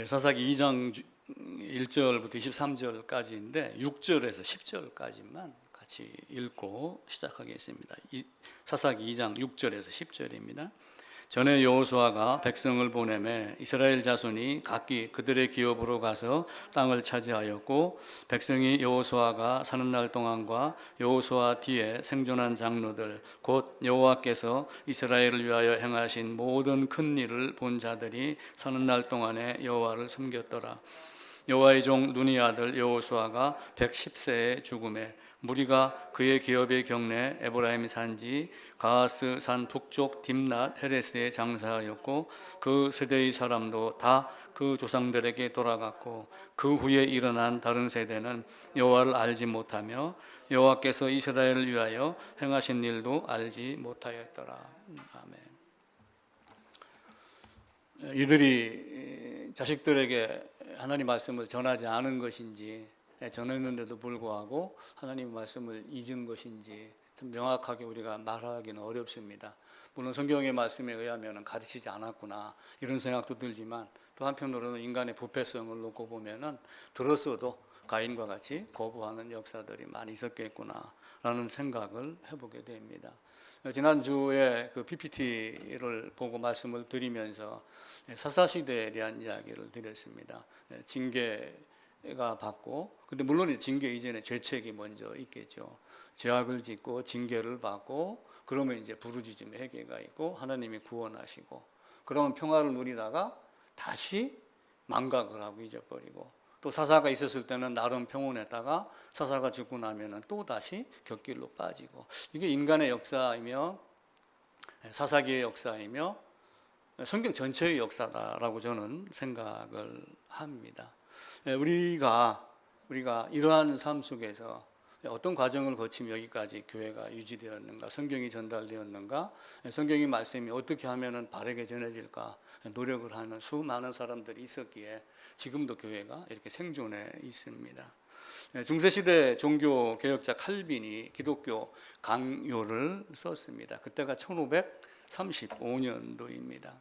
사사기 2장 1절부터 23절까지인데 6절에서 10절까지만 같이 읽고 시작하겠습니다. 사사기 2장 6절에서 10절입니다. 전에 여호수아가 백성을 보내매 이스라엘 자손이 각기 그들의 기업으로 가서 땅을 차지하였고, 백성이 여호수아가 사는 날 동안과 여호수아 뒤에 생존한 장로들 곧 여호와께서 이스라엘을 위하여 행하신 모든 큰 일을 본 자들이 사는 날 동안에 여호와를 섬겼더라. 여호와의 종 눈의 아들 여호수아가 110세에 죽음에 무리가 그의 기업의 경내 에브라임 산지 가하스 산 북쪽 딥낫 헤레스에 장사하였고, 그 세대의 사람도 다 그 조상들에게 돌아갔고, 그 후에 일어난 다른 세대는 여호와를 알지 못하며 여호와께서 이스라엘을 위하여 행하신 일도 알지 못하였더라. 아멘. 이들이 자식들에게 하나님 말씀을 전하지 않은 것인지, 전했는데도 불구하고 하나님 말씀을 잊은 것인지 참 명확하게 우리가 말하기는 어렵습니다. 물론 성경의 말씀에 의하면 가르치지 않았구나 이런 생각도 들지만, 또 한편으로는 인간의 부패성을 놓고 보면은 들었어도 가인과 같이 거부하는 역사들이 많이 있었겠구나 라는 생각을 해보게 됩니다. 지난주에 그 PPT를 보고 말씀을 드리면서 사사시대에 대한 이야기를 드렸습니다. 징계가 받고, 근데 물론 징계 이전에 죄책이 먼저 있겠죠. 죄악을 짓고 징계를 받고, 그러면 이제 부르짖음 회개가 있고 하나님이 구원하시고, 그러면 평화를 누리다가 다시 망각을 하고 잊어버리고, 또 사사가 있었을 때는 나름 평온했다가 사사가 죽고 나면은 또 다시 곁길로 빠지고, 이게 인간의 역사이며 사사기의 역사이며 성경 전체의 역사다라고 저는 생각을 합니다. 우리가 이러한 삶 속에서 어떤 과정을 거치며 여기까지 교회가 유지되었는가, 성경이 전달되었는가, 성경의 말씀이 어떻게 하면 바르게 전해질까 노력을 하는 수많은 사람들이 있었기에 지금도 교회가 이렇게 생존해 있습니다. 중세시대 종교개혁자 칼빈이 기독교 강요를 썼습니다. 그때가 1535년도입니다.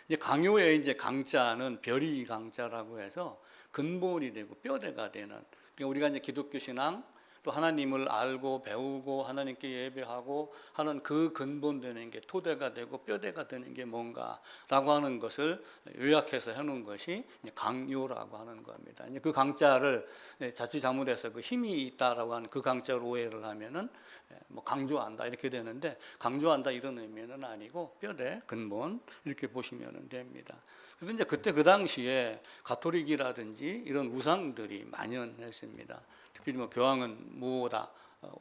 이제 강요의 이제 강자는 별이 강자라고 해서 근본이 되고 뼈대가 되는, 그러니까 우리가 이제 기독교 신앙 또 하나님을 알고 배우고 하나님께 예배하고 하는 그 근본 되는 게 토대가 되고 뼈대가 되는 게 뭔가라고 하는 것을 요약해서 해놓은 것이 강요라고 하는 겁니다. 이제 그 강자를 자칫 잘못해서 그 힘이 있다라고 하는 그 강자를 오해를 하면은 뭐 강조한다 이렇게 되는데, 강조한다 이런 의미는 아니고 뼈대 근본 이렇게 보시면 됩니다. 그래서 이제 그때 그 당시에 가톨릭이라든지 이런 우상들이 만연했습니다. 특히 뭐 교황은 무오다,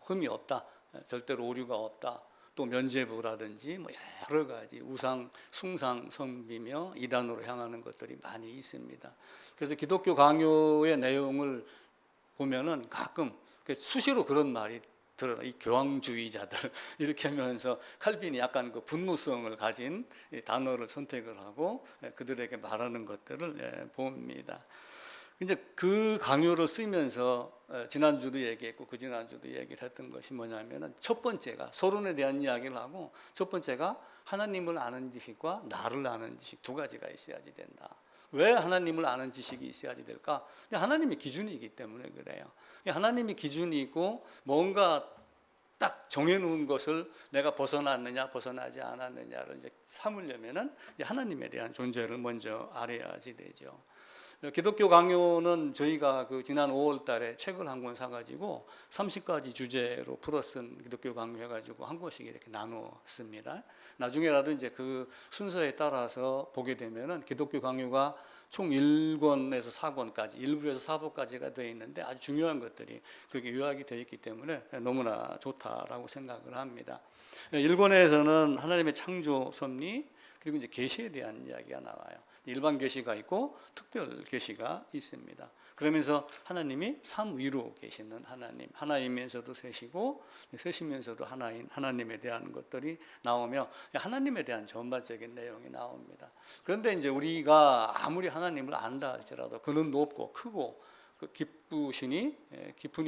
흠이 없다, 절대로 오류가 없다, 또 면죄부라든지 뭐 여러 가지 우상 숭상 섬기며 이단으로 향하는 것들이 많이 있습니다. 그래서 기독교 강요의 내용을 보면은 가끔 수시로 그런 말이 들어요. 이 교황주의자들 이렇게 하면서 칼빈이 약간 그 분노성을 가진 단어를 선택을 하고 그들에게 말하는 것들을 봅니다. 이제 그 강요를 쓰면서 지난주도 얘기했고 그 지난주도 얘기를 했던 것이 뭐냐면은, 첫 번째가 서론에 대한 이야기를 하고, 첫 번째가 하나님을 아는 지식과 나를 아는 지식 두 가지가 있어야지 된다. 왜 하나님을 아는 지식이 있어야지 될까? 하나님의 기준이기 때문에 그래요. 하나님의 기준이고 뭔가 딱 정해놓은 것을 내가 벗어났느냐 벗어나지 않았느냐를 이제 삼으려면은 하나님에 대한 존재를 먼저 알아야지 되죠. 기독교 강요는 저희가 그 지난 5월 달에 책을 한 권 사가지고 30가지 주제로 풀어 쓴 기독교 강요 해가지고 한 권씩 이렇게 나누었습니다. 나중에라도 이제 그 순서에 따라서 보게 되면은 기독교 강요가 총 1권에서 4권까지, 1부에서 4부까지가 되어 있는데 아주 중요한 것들이 그게 요약이 되어 있기 때문에 너무나 좋다라고 생각을 합니다. 1권에서는 하나님의 창조 섭리, 그리고 이제 계시에 대한 이야기가 나와요. 일반 계시가 있고 특별 계시가 있습니다. 그러면서 하나님이 삼위로 계시는 하나님, 하나이면서도 셋이고 셋이면서도 하나인 하나님에 대한 것들이 나오며 하나님에 대한 전반적인 내용이 나옵니다. 그런데 이제 우리가 아무리 하나님을 안다 할지라도 그는 높고 크고 깊으니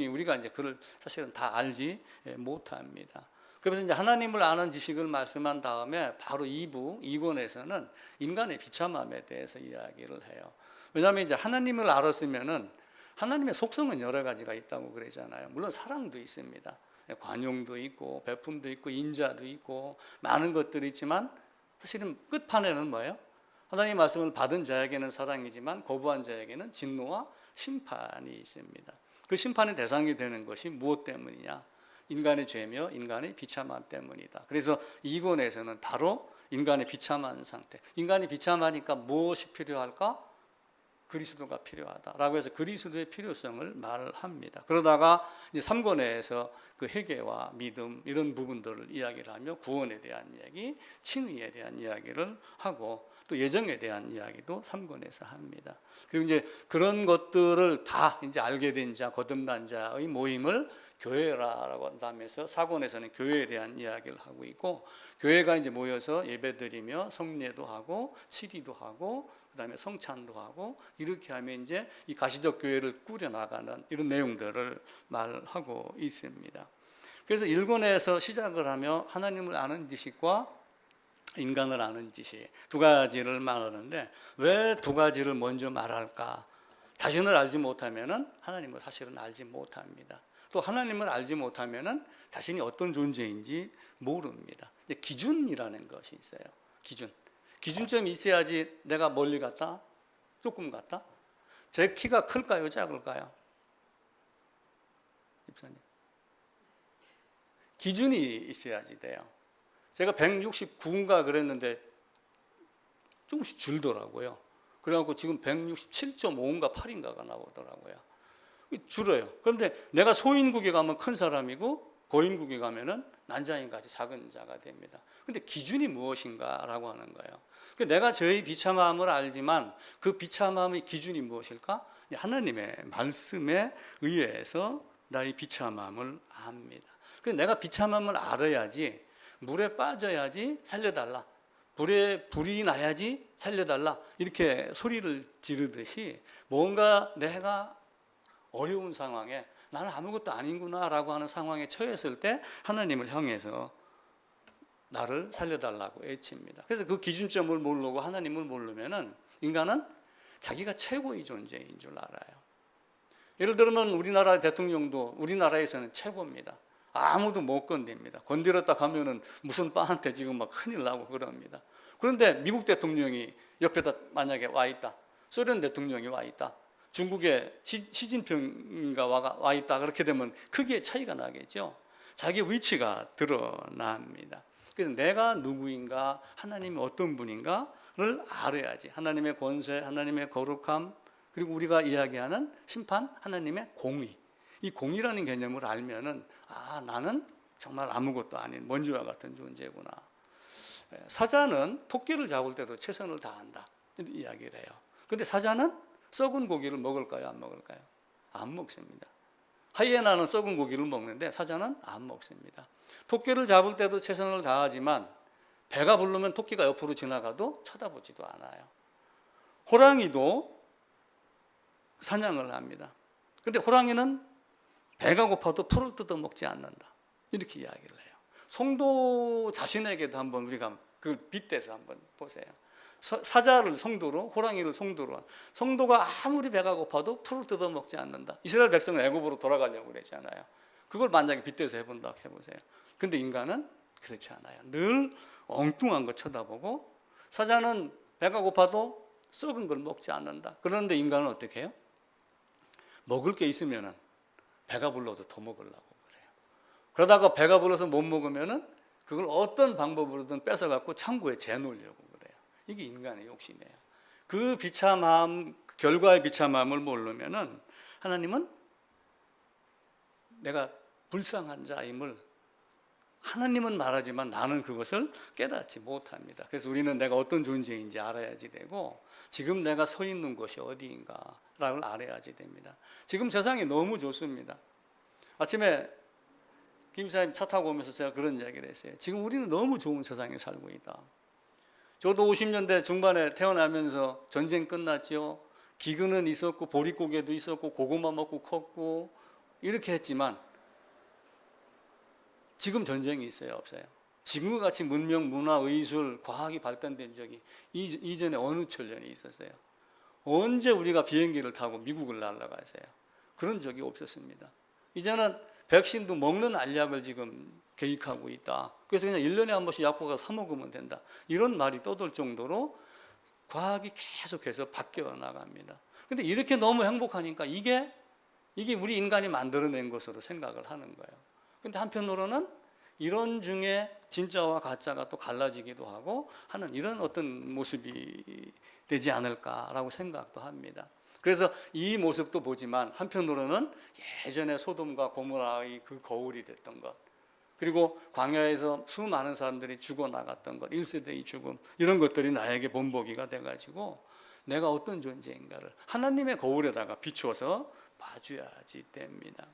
우리가 이제 그를 사실은 다 알지 못합니다. 그래서 이제 하나님을 아는 지식을 말씀한 다음에 바로 2부, 2권에서는 인간의 비참함에 대해서 이야기를 해요. 왜냐하면 이제 하나님을 알았으면은 하나님의 속성은 여러 가지가 있다고 그러잖아요. 물론 사랑도 있습니다. 관용도 있고 베품도 있고 인자도 있고 많은 것들이 있지만 사실은 끝판에는 뭐예요? 하나님의 말씀을 받은 자에게는 사랑이지만 거부한 자에게는 진노와 심판이 있습니다. 그 심판의 대상이 되는 것이 무엇 때문이냐? 인간의 죄며 인간의 비참함 때문이다. 그래서 이권에서는 바로 인간의 비참한 상태, 인간이 비참하니까 무엇이 필요할까? 그리스도가 필요하다라고 해서 그리스도의 필요성을 말합니다. 그러다가 이제 3권에서 그 회개와 믿음 이런 부분들을 이야기를 하며 구원에 대한 이야기, 칭의에 대한 이야기를 하고 또 예정에 대한 이야기도 3권에서 합니다. 그리고 이제 그런 것들을 다 이제 알게 된 자, 거듭난 자의 모임을 교회라고 한다면서 4권에서는 교회에 대한 이야기를 하고 있고, 교회가 이제 모여서 예배드리며 성례도 하고 치리도 하고 그다음에 성찬도 하고 이렇게 하면 이제 이 가시적 교회를 꾸려 나가는 이런 내용들을 말하고 있습니다. 그래서 1권에서 시작을 하며 하나님을 아는 지식과 인간을 아는 지식 두 가지를 말하는데, 왜 두 가지를 먼저 말할까? 자신을 알지 못하면은 하나님을 사실은 알지 못합니다. 또 하나님을 알지 못하면은 자신이 어떤 존재인지 모릅니다. 기준이라는 것이 있어요. 기준점이 있어야지 내가 멀리 갔다, 조금 갔다. 제 키가 클까요, 작을까요? 집사님. 기준이 있어야지 돼요. 제가 169인가 그랬는데 조금씩 줄더라고요. 그래갖고 지금 167.5인가 8인가가 나오더라고요. 줄어요. 그런데 내가 소인국에 가면 큰 사람이고 고인국에 가면은 난자인같이 작은 자가 됩니다. 근데 기준이 무엇인가라고 하는 거예요. 내가 저의 비참함을 알지만 그 비참함의 기준이 무엇일까? 하나님의 말씀에 의해서 나의 비참함을 압니다. 내가 비참함을 알아야지, 물에 빠져야지 살려달라, 불이 나야지 살려달라, 이렇게 소리를 지르듯이 뭔가 내가 어려운 상황에 나는 아무것도 아닌구나 라고 하는 상황에 처했을 때 하나님을 향해서 나를 살려달라고 애칩니다. 그래서 그 기준점을 모르고 하나님을 모르면은 인간은 자기가 최고의 존재인 줄 알아요. 예를 들면 우리나라 대통령도 우리나라에서는 최고입니다. 아무도 못 건드립니다. 건드렸다 가면은 무슨 빠한테 지금 막 큰일 나고 그럽니다. 그런데 미국 대통령이 옆에다 만약에 와 있다, 소련 대통령이 와 있다, 중국의 시진핑가 와 있다, 그렇게 되면 크게 차이가 나겠죠. 자기 위치가 드러납니다. 그래서 내가 누구인가, 하나님이 어떤 분인가를 알아야지 하나님의 권세, 하나님의 거룩함, 그리고 우리가 이야기하는 심판, 하나님의 공의, 이 공의라는 개념을 알면은 나는 정말 아무것도 아닌 먼지와 같은 존재구나. 사자는 토끼를 잡을 때도 최선을 다한다 이야기를 해요. 그런데 사자는 썩은 고기를 먹을까요, 안 먹을까요? 안 먹습니다. 하이에나는 썩은 고기를 먹는데 사자는 안 먹습니다. 토끼를 잡을 때도 최선을 다하지만 배가 부르면 토끼가 옆으로 지나가도 쳐다보지도 않아요. 호랑이도 사냥을 합니다. 그런데 호랑이는 배가 고파도 풀을 뜯어 먹지 않는다, 이렇게 이야기를 해요. 성도 자신에게도 한번 우리가 그 빗대서 한번 보세요. 사자를 성도로, 호랑이를 성도로, 성도가 아무리 배가 고파도 풀을 뜯어 먹지 않는다. 이스라엘 백성은 애굽으로 돌아가려고 그랬잖아요. 그걸 만약에 빗대서 해본다고 해보세요. 근데 인간은 그렇지 않아요. 늘 엉뚱한 거 쳐다보고, 사자는 배가 고파도 썩은 걸 먹지 않는다. 그런데 인간은 어떻게 해요? 먹을 게 있으면은 배가 불러도 더 먹으려고 그래요. 그러다가 배가 불러서 못 먹으면은 그걸 어떤 방법으로든 뺏어갖고 창고에 재놓으려고 그래요. 이게 인간의 욕심이에요. 그 비참함, 결과의 비참함을 모르면은 하나님은 내가 불쌍한 자임을 하나님은 말하지만 나는 그것을 깨닫지 못합니다. 그래서 우리는 내가 어떤 존재인지 알아야지 되고, 지금 내가 서 있는 곳이 어디인가를 알아야지 됩니다. 지금 세상이 너무 좋습니다. 아침에 김 사님 차 타고 오면서 제가 그런 이야기를 했어요. 지금 우리는 너무 좋은 세상에 살고 있다. 저도 50년대 중반에 태어나면서 전쟁 끝났죠. 기근은 있었고 보릿고개도 있었고 고구마 먹고 컸고 이렇게 했지만 지금 전쟁이 있어요, 없어요? 지금과 같이 문명, 문화, 의술, 과학이 발달된 적이 이전에 어느 천년이 있었어요? 언제 우리가 비행기를 타고 미국을 날아갔어요? 그런 적이 없었습니다. 이제는 백신도 먹는 알약을 지금 계획하고 있다. 그래서 그냥 1년에 한 번씩 약국에 사 먹으면 된다. 이런 말이 떠돌 정도로 과학이 계속해서 바뀌어 나갑니다. 근데 이렇게 너무 행복하니까 이게 우리 인간이 만들어낸 것으로 생각을 하는 거예요. 근데 한편으로는 이런 중에 진짜와 가짜가 또 갈라지기도 하고 하는 이런 어떤 모습이 되지 않을까라고 생각도 합니다. 그래서 이 모습도 보지만 한편으로는 예전에 소돔과 고모라의 그 거울이 됐던 것, 그리고 광야에서 수많은 사람들이 죽어나갔던 것, 1세대의 죽음, 이런 것들이 나에게 본보기가 돼가지고 내가 어떤 존재인가를 하나님의 거울에다가 비추어서 봐줘야지 됩니다.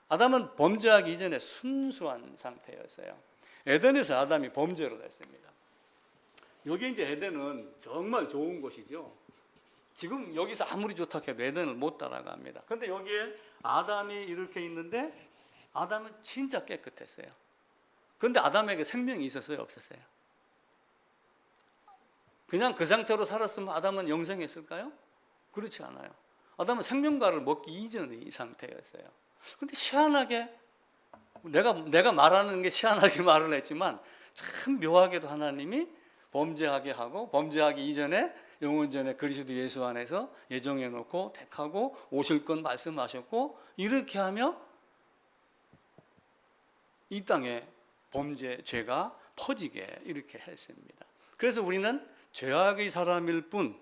아담은 범죄하기 이전에 순수한 상태였어요. 에덴에서 아담이 범죄를 했습니다. 여기 이제 에덴은 정말 좋은 곳이죠. 지금 여기서 아무리 좋다고 해도 에덴을 못 따라갑니다. 그런데 여기에 아담이 이렇게 있는데 아담은 진짜 깨끗했어요. 그런데 아담에게 생명이 있었어요, 없었어요? 그냥 그 상태로 살았으면 아담은 영생했을까요? 그렇지 않아요. 아담은 생명과를 먹기 이전의 상태였어요. 근데 희한하게 내가 말하는 게 희한하게 말을 했지만 참 묘하게도 하나님이 범죄하게 하고 범죄하기 이전에 영원전에 그리스도 예수 안에서 예정해 놓고 택하고 오실 건 말씀하셨고 이렇게 하며 이 땅에 범죄, 죄가 퍼지게 이렇게 했습니다. 그래서 우리는 죄악의 사람일 뿐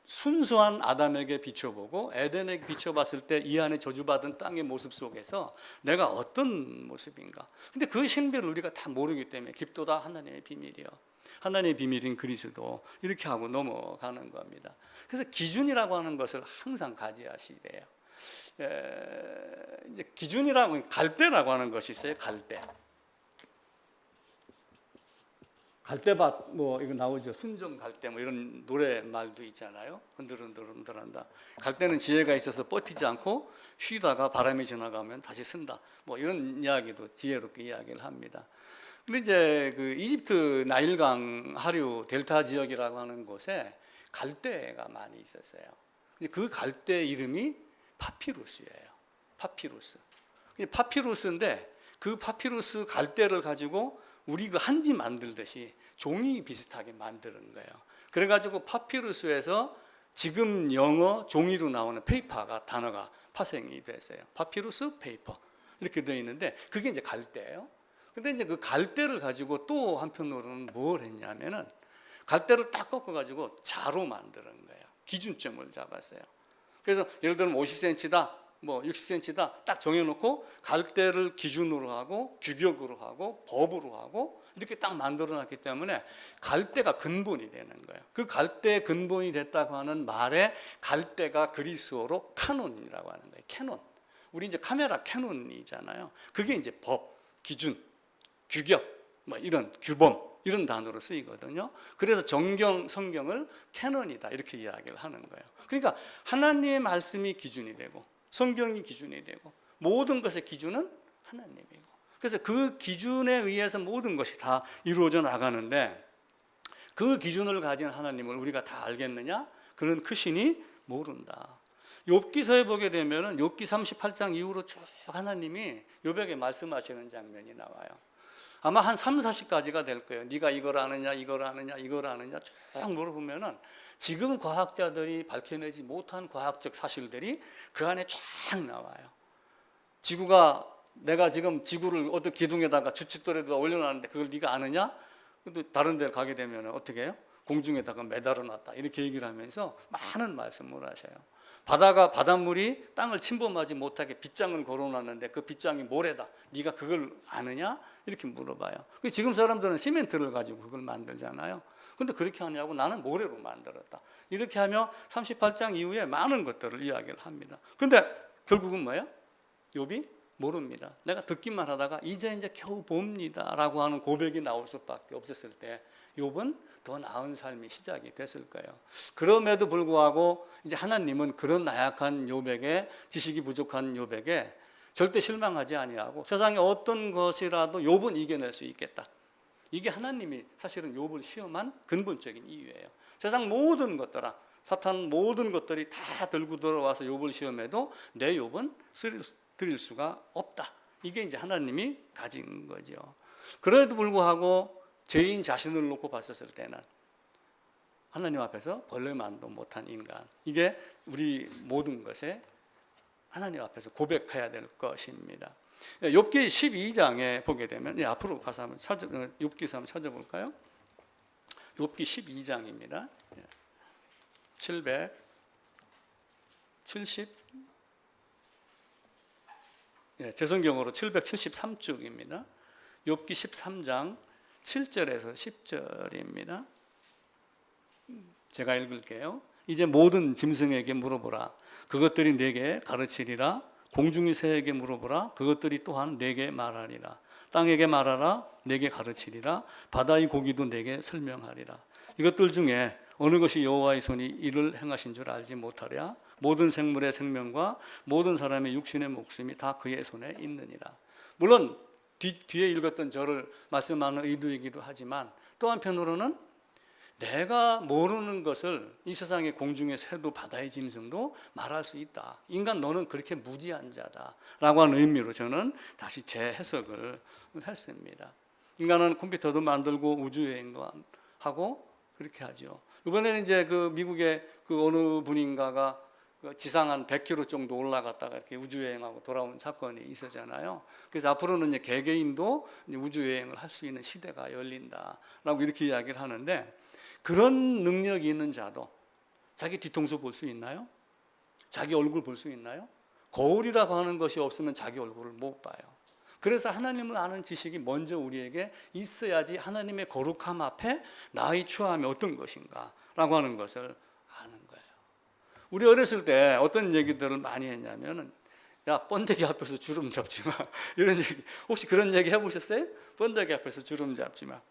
순수한 아담에게 비춰보고 에덴에게 비춰봤을 때 이 안에 저주받은 땅의 모습 속에서 내가 어떤 모습인가. 근데 그 신비를 우리가 다 모르기 때문에 깊도다 하나님의 비밀이요. 하나님의 비밀인 그리스도 이렇게 하고 넘어가는 겁니다. 그래서 기준이라고 하는 것을 항상 가지하시래요. 이제 기준이라고 갈대라고 하는 것이 있어요. 갈대밭 뭐 이거 나오죠. 순정 갈대 뭐 이런 노래말도 있잖아요. 흔들흔들한다. 갈대는 지혜가 있어서 버티지 않고 쉬다가 바람이 지나가면 다시 쓴다. 뭐 이런 이야기도 지혜롭게 이야기를 합니다. 근데 이제 그 이집트 나일강 하류 델타 지역이라고 하는 곳에 갈대가 많이 있었어요. 근데 그 갈대 이름이 파피루스예요. 파피루스인데 그 파피루스 갈대를 가지고 우리 그 한지 만들듯이 종이 비슷하게 만드는 거예요. 그래가지고 파피루스에서 지금 영어 종이로 나오는 페이퍼가 단어가 파생이 됐어요. 파피루스 페이퍼 이렇게 되어 있는데 그게 이제 갈대예요. 근데 이제 그 갈대를 가지고 또 한편으로는 뭘 했냐면은 갈대를 딱 꺾어가지고 자로 만드는 거예요. 기준점을 잡았어요. 그래서 예를 들면 50cm다, 뭐 60cm다 딱 정해놓고 갈대를 기준으로 하고 규격으로 하고 법으로 하고 이렇게 딱 만들어놨기 때문에 갈대가 근본이 되는 거예요. 그 갈대 근본이 됐다고 하는 말에 갈대가 그리스어로 카논이라고 하는 거예요. 캐논. 우리 이제 카메라 캐논이잖아요. 그게 이제 법, 기준, 규격, 뭐 이런 규범 이런 단어로 쓰이거든요. 그래서 성경을 캐논이다 이렇게 이야기를 하는 거예요. 그러니까 하나님의 말씀이 기준이 되고 성경이 기준이 되고 모든 것의 기준은 하나님이고 그래서 그 기준에 의해서 모든 것이 다 이루어져 나가는데 그 기준을 가진 하나님을 우리가 다 알겠느냐? 그런 크신이 모른다. 욥기서에 보게 되면은 욥기 38장 이후로 쭉 하나님이 욥에게 말씀하시는 장면이 나와요. 아마 한 3, 40가지가 될 거예요. 네가 이걸 아느냐 쭉 물어보면은 지금 과학자들이 밝혀내지 못한 과학적 사실들이 그 안에 쫙 나와요. 내가 지금 지구를 어떤 기둥에다가 주춧돌에다 올려놨는데 그걸 네가 아느냐? 근데 다른 데 가게 되면 어떻게 해요? 공중에다가 매달아놨다 이렇게 얘기를 하면서 많은 말씀을 하셔요. 바닷물이 땅을 침범하지 못하게 빗장을 걸어놨는데 그 빗장이 모래다. 네가 그걸 아느냐? 이렇게 물어봐요. 지금 사람들은 시멘트를 가지고 그걸 만들잖아요. 근데 그렇게 하냐고 나는 모래로 만들었다. 이렇게 하며 38장 이후에 많은 것들을 이야기를 합니다. 근데 결국은 뭐예요? 욥이 모릅니다. 내가 듣기만 하다가 이제 겨우 봅니다 라고 하는 고백이 나올 수밖에 없었을 때 욥은 더 나은 삶이 시작이 됐을 거예요. 그럼에도 불구하고 이제 하나님은 그런 나약한 욥에게 지식이 부족한 욥에게 절대 실망하지 아니하고 세상의 어떤 것이라도 욥은 이겨낼 수 있겠다. 이게 하나님이 사실은 욥을 시험한 근본적인 이유예요. 세상 모든 것들아, 사탄 모든 것들이 다 들고 들어와서 욥을 시험해도 내 욥은 드릴 수가 없다. 이게 이제 하나님이 가진 거죠. 그래도 불구하고 죄인 자신을 놓고 봤었을 때는 하나님 앞에서 걸레만도 못한 인간, 이게 우리 모든 것에 하나님 앞에서 고백해야 될 것입니다. 욥기 12장에 보게 되면, 앞으로 가서 한번 욥기서 한번 찾아볼까요? 욥기 12장입니다. 770, 제 성경으로 773쪽입니다. 욥기 13장 7절에서 10절입니다. 제가 읽을게요. 이제 모든 짐승에게 물어보라. 그것들이 내게 가르치리라. 공중의 새에게 물어보라. 그것들이 또한 내게 말하리라. 땅에게 말하라. 내게 가르치리라. 바다의 고기도 내게 설명하리라. 이것들 중에 어느 것이 여호와의 손이 이를 행하신 줄 알지 못하랴. 모든 생물의 생명과 모든 사람의 육신의 목숨이 다 그의 손에 있느니라. 물론 뒤에 읽었던 저를 말씀하는 의도이기도 하지만 또 한편으로는 내가 모르는 것을 이 세상의 공중의 새도 바다의 짐승도 말할 수 있다. 인간 너는 그렇게 무지한 자다 라고 하는 의미로 저는 다시 재해석을 했습니다. 인간은 컴퓨터도 만들고 우주여행도 하고 그렇게 하죠. 이번에는 이제 그 미국의 그 어느 분인가가 지상 한 100km 정도 올라갔다가 이렇게 우주여행하고 돌아온 사건이 있었잖아요. 그래서 앞으로는 이제 개개인도 우주여행을 할 수 있는 시대가 열린다라고 이렇게 이야기를 하는데, 그런 능력이 있는 자도 자기 뒤통수 볼 수 있나요? 자기 얼굴 볼 수 있나요? 거울이라고 하는 것이 없으면 자기 얼굴을 못 봐요. 그래서 하나님을 아는 지식이 먼저 우리에게 있어야지 하나님의 거룩함 앞에 나의 추함이 어떤 것인가 라고 하는 것을 아는 거예요. 우리 어렸을 때 어떤 얘기들을 많이 했냐면은, 야, 번데기 앞에서 주름 잡지 마. 이런 얘기, 혹시 그런 얘기 해보셨어요? 번데기 앞에서 주름 잡지 마.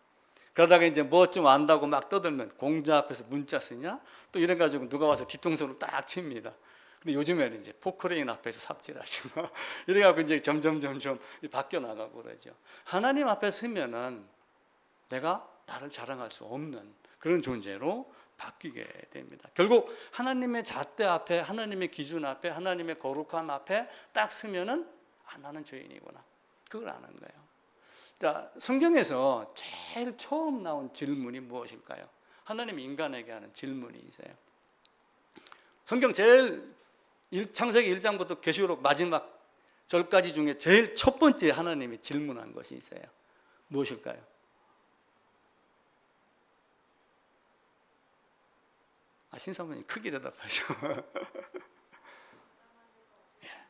그러다가 이제 뭐 좀 안다고 막 떠들면, 공자 앞에서 문자 쓰냐? 또 이래 가지고 누가 와서 뒤통수를 딱 칩니다. 근데 요즘에는 이제 포크레인 앞에서 삽질하지 마. 이래 갖고 이제 점점 바뀌어 나가고 그러죠. 하나님 앞에 서면은 내가 나를 자랑할 수 없는 그런 존재로 바뀌게 됩니다. 결국 하나님의 잣대 앞에, 하나님의 기준 앞에, 하나님의 거룩함 앞에 딱 서면은 나는 죄인이구나. 그걸 아는 거예요. 자, 성경에서 제일 처음 나온 질문이 무엇일까요? 하나님이 인간에게 하는 질문이 있어요. 성경 제일 창세기 1장부터 계시록 마지막 절까지 중에 제일 첫 번째 하나님이 질문한 것이 있어요. 무엇일까요? 신사모님 크게 대답하죠.